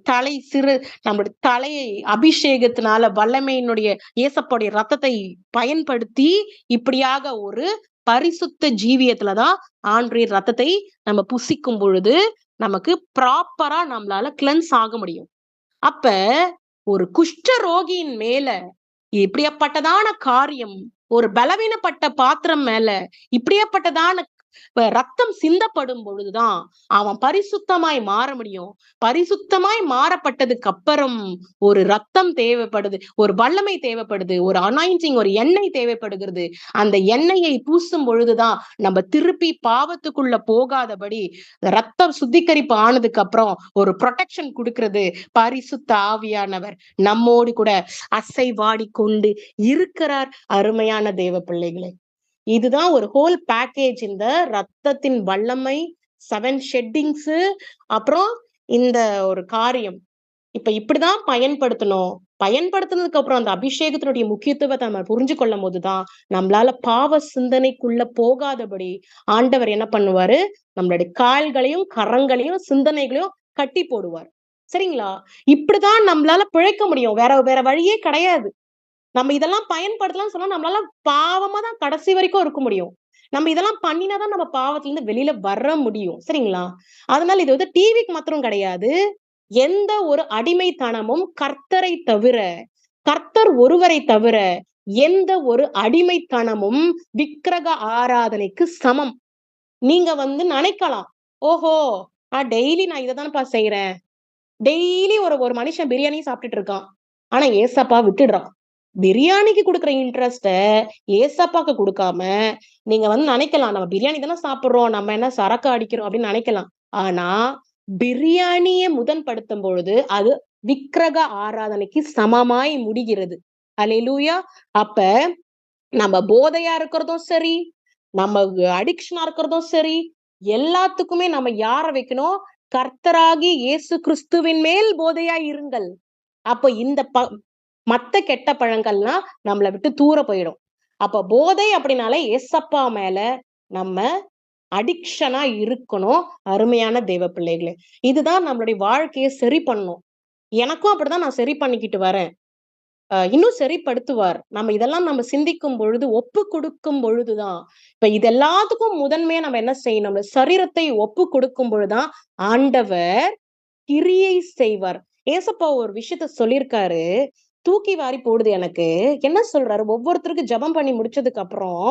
தலையை அபிஷேகத்தினால வல்லமையினுடைய இயேசப்பாவுடைய ரத்தத்தை பயன்படுத்தி, இப்படியாக ஒரு பரிசுத்த ஜீவியத்துலதான் ஆண்டவருடைய ரத்தத்தை நம்ம புசிக்கும் பொழுது நமக்கு ப்ராப்பரா நம்மளால கிளென்ஸ் ஆக முடியும். அப்ப ஒரு குஷ்ட ரோகியின் மேல இப்படியாப்பட்டதான காரியம், ஒரு பலவீனப்பட்ட பாத்திரம் மேல இப்படியாப்பட்டதான ரத்தம் சிந்தப்படும் பொழுதுதான் அவன் பரிசுத்தமாய் மாற முடியும். பரிசுத்தமாய் மாறப்பட்டதுக்கு அப்புறம் ஒரு ரத்தம் தேவைப்படுது, ஒரு வல்லமை தேவைப்படுது, ஒரு அனாயிண்டிங், ஒரு எண்ணெய் தேவைப்படுகிறது. அந்த எண்ணெயை பூசும் பொழுதுதான் நம்ம திருப்பி பாவத்துக்குள்ள போகாதபடி ரத்தம் சுத்திகரிப்பு ஆனதுக்கு அப்புறம் ஒரு ப்ரொடெக்ஷன் கொடுக்கிறது பரிசுத்த ஆவியானவர் நம்மோடு கூட அசைவாடி கொண்டு இருக்கிறார். அருமையான தேவ பிள்ளைகளே, இதுதான் ஒரு ஹோல் பேக்கேஜ். இந்த ரத்தத்தின் வல்லமை, 7 ஷெட்டிங்ஸ், அப்புறம் இந்த ஒரு காரியம் இப்ப இப்படிதான் பயன்படுத்தணும். பயன்படுத்தினதுக்கு அப்புறம் அந்த அபிஷேகத்தினுடைய முக்கியத்துவத்தை நம்ம புரிஞ்சு கொள்ளும் போதுதான் நம்மளால பாவ சிந்தனைக்குள்ள போகாதபடி ஆண்டவர் என்ன பண்ணுவாரு? நம்மளுடைய கால்களையும் கரங்களையும் சிந்தனைகளையும் கட்டி போடுவார். சரிங்களா? இப்படிதான் நம்மளால பிழைக்க முடியும். வேற வழியே கிடையாது. நம்ம இதெல்லாம் பயன்படுத்தலாம்னு சொன்னா நம்மளால பாவமா தான் கடைசி வரைக்கும் இருக்க முடியும். நம்ம இதெல்லாம் பண்ணினாதான் நம்ம பாவத்துல இருந்து வெளியில வர முடியும். சரிங்களா? அதனால இது டிவிக்கு மாத்திரம் கிடையாது. எந்த ஒரு அடிமைத்தனமும் கர்த்தர் ஒருவரை தவிர எந்த ஒரு அடிமைத்தனமும் விக்கிரக ஆராதனைக்கு சமம். நீங்க நினைக்கலாம், ஓஹோ, டெய்லி நான் இதைதானப்பா செய்யறேன். டெய்லி ஒரு மனுஷன் பிரியாணி சாப்பிட்டுட்டு இருக்கான். ஆனா ஏசப்பா விட்டுடுறான். பிரியாணிக்கு கொடுக்குற இன்ட்ரெஸ்ட ஏசப்பாக்கு கொடுக்காம நீங்க நினைக்கலாம், நம்ம பிரியாணி தானே சாப்பிடுறோம், நம்ம என்ன சரக்கு அடிக்கிறோம் அப்படின்னு நினைக்கலாம். ஆனா பிரியாணியை முதன்படுத்தும் பொழுது அது விக்கிரக ஆராதனைக்கு சமமாய் முடிகிறது. அல்லேலூயா. அப்ப நம்ம போதையா இருக்கிறதும் சரி, நம்ம அடிக்ஷனா இருக்கிறதும் சரி, எல்லாத்துக்குமே நம்ம யார வைக்கணும்? கர்த்தராகி இயேசு கிறிஸ்துவின் மேல் போதையா இருங்கள். அப்ப இந்த மத்த கெட்ட பழங்கள்லாம் நம்மளை விட்டு தூர போயிடும். அப்ப போதை அப்படின்னாலே ஏசப்பா மேல நம்ம அடிக்ஷனா இருக்கணும். அருமையான தேவ பிள்ளைகளே, இதுதான் நம்மளுடைய வாழ்க்கையை சரி பண்ணும். எனக்கும் அப்படிதான் நான் சரி பண்ணிக்கிட்டு வரேன். இன்னும் சரிப்படுத்துவார். நம்ம சிந்திக்கும் பொழுது, ஒப்பு கொடுக்கும் பொழுதுதான், இப்ப இது எல்லாத்துக்கும் முதன்மையா நம்ம என்ன செய்யணும்? நம்ம சரீரத்தை ஒப்பு கொடுக்கும் பொழுதுதான் ஆண்டவர் கிரியை செய்வார். ஏசப்பா ஒரு விஷயத்த சொல்லியிருக்காரு, தூக்கி வாரி போடுது எனக்கு. என்ன சொல்றாரு? ஒவ்வொருத்தருக்கும் ஜெபம் பண்ணி முடிச்சதுக்கு அப்புறம்,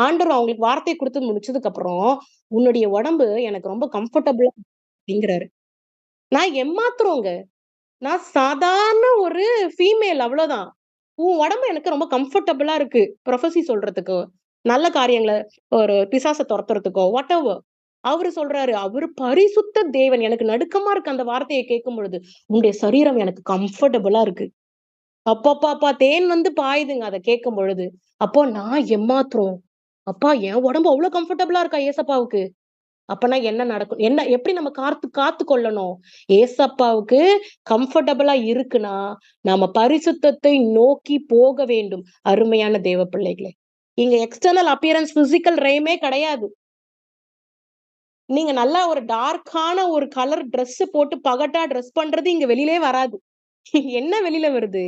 ஆண்டவர் அவங்களுக்கு வார்த்தையை கொடுத்து முடிச்சதுக்கு அப்புறம், உன்னுடைய உடம்பு எனக்கு ரொம்ப கம்ஃபர்டபுளா அப்படிங்கிறாரு. நான் எம்மாத்திரங்க, நான் சாதாரண ஒரு ஃபீமேல், அவ்வளவுதான். உன் உடம்பு எனக்கு ரொம்ப கம்ஃபர்டபுளா இருக்கு ப்ரொஃபஸி சொல்றதுக்கு, நல்ல காரியங்களை, ஒரு பிசாசை துரத்துறதுக்கோ, வாட் எவர். அவரு சொல்றாரு, அவரு பரிசுத்த தேவன். எனக்கு நடுக்கமா இருக்கு அந்த வார்த்தையை கேட்கும் பொழுது. உன்னுடைய சரீரம் எனக்கு கம்ஃபர்டபுளா இருக்கு. அப்பா தேன் பாயுதுங்க அதை கேட்கும் பொழுது. அப்போ நான் எம்மாத்திரம், அப்பா என் உடம்பு அவ்வளவு கம்ஃபர்டபுளா இருக்கா ஏசப்பாவுக்கு? அப்பனா என்ன நடக்கும்? எப்படி நம்ம காத்து கொள்ளணும்? ஏசப்பாவுக்கு கம்ஃபர்டபுளா இருக்குன்னா நாம பரிசுத்தத்தை நோக்கி போக வேண்டும். அருமையான தேவ பிள்ளைகளே, இங்க எக்ஸ்டர்னல் அப்பியரன்ஸ், பிசிக்கல் ரேமே கிடையாது. நீங்க நல்லா ஒரு டார்க்கான ஒரு கலர் ட்ரெஸ் போட்டு பகட்டா ட்ரெஸ் பண்றது இங்க வெளியிலே வராது. என்ன வெளியில வருது?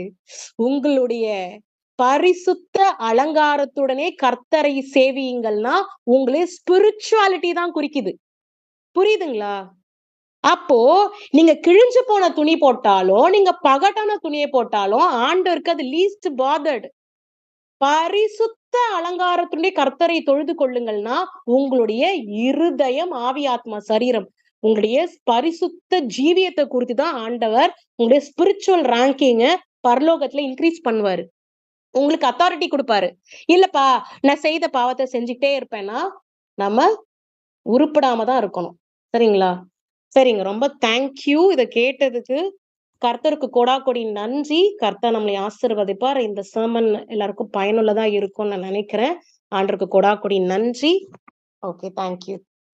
உங்களுடைய பரிசுத்த அலங்காரத்துடனே கர்த்தரை சேவியுங்கள்னா உங்களே ஸ்பிரிச்சுவாலிட்டி தான் குறிக்குது. புரியுதுங்களா? அப்போ நீங்க கிழிஞ்சு போன துணி போட்டாலும், நீங்க பகட்டான துணியை போட்டாலும் ஆண்டவருக்கு அது லீஸ்ட் பாதர்டு. பரிசுத்த அலங்காரத்துடனே கர்த்தரை தொழுது கொள்ளுங்கள்னா உங்களுடைய இருதயம், ஆவி, ஆத்மா, சரீரம், உங்களுடைய பரிசுத்த ஜீவியத்தை குறித்து தான் ஆண்டவர் உங்களுடைய ஸ்பிரிச்சுவல் ரேங்கிங்க பரலோகத்துல இன்க்ரீஸ் பண்ணுவாரு. உங்களுக்கு அத்தாரிட்டி கொடுப்பாரு. இல்லப்பா நான் செய்த பாவத்தை செஞ்சுக்கிட்டே இருப்பேன்னா நம்ம உருப்படாம தான் இருக்கணும். சரிங்களா? சரிங்க. ரொம்ப தேங்க்யூ இத கேட்டதுக்கு. கர்த்தருக்கு கொடாக்கொடி நன்றி. கர்த்தர் நம்மளை ஆசீர்வதிப்பார். இந்த சர்மன் எல்லாருக்கும் பயனுள்ளதா இருக்கும்னு நான் நினைக்கிறேன். ஆண்டவருக்கு கொடாக்கொடி நன்றி. Okay, thank you.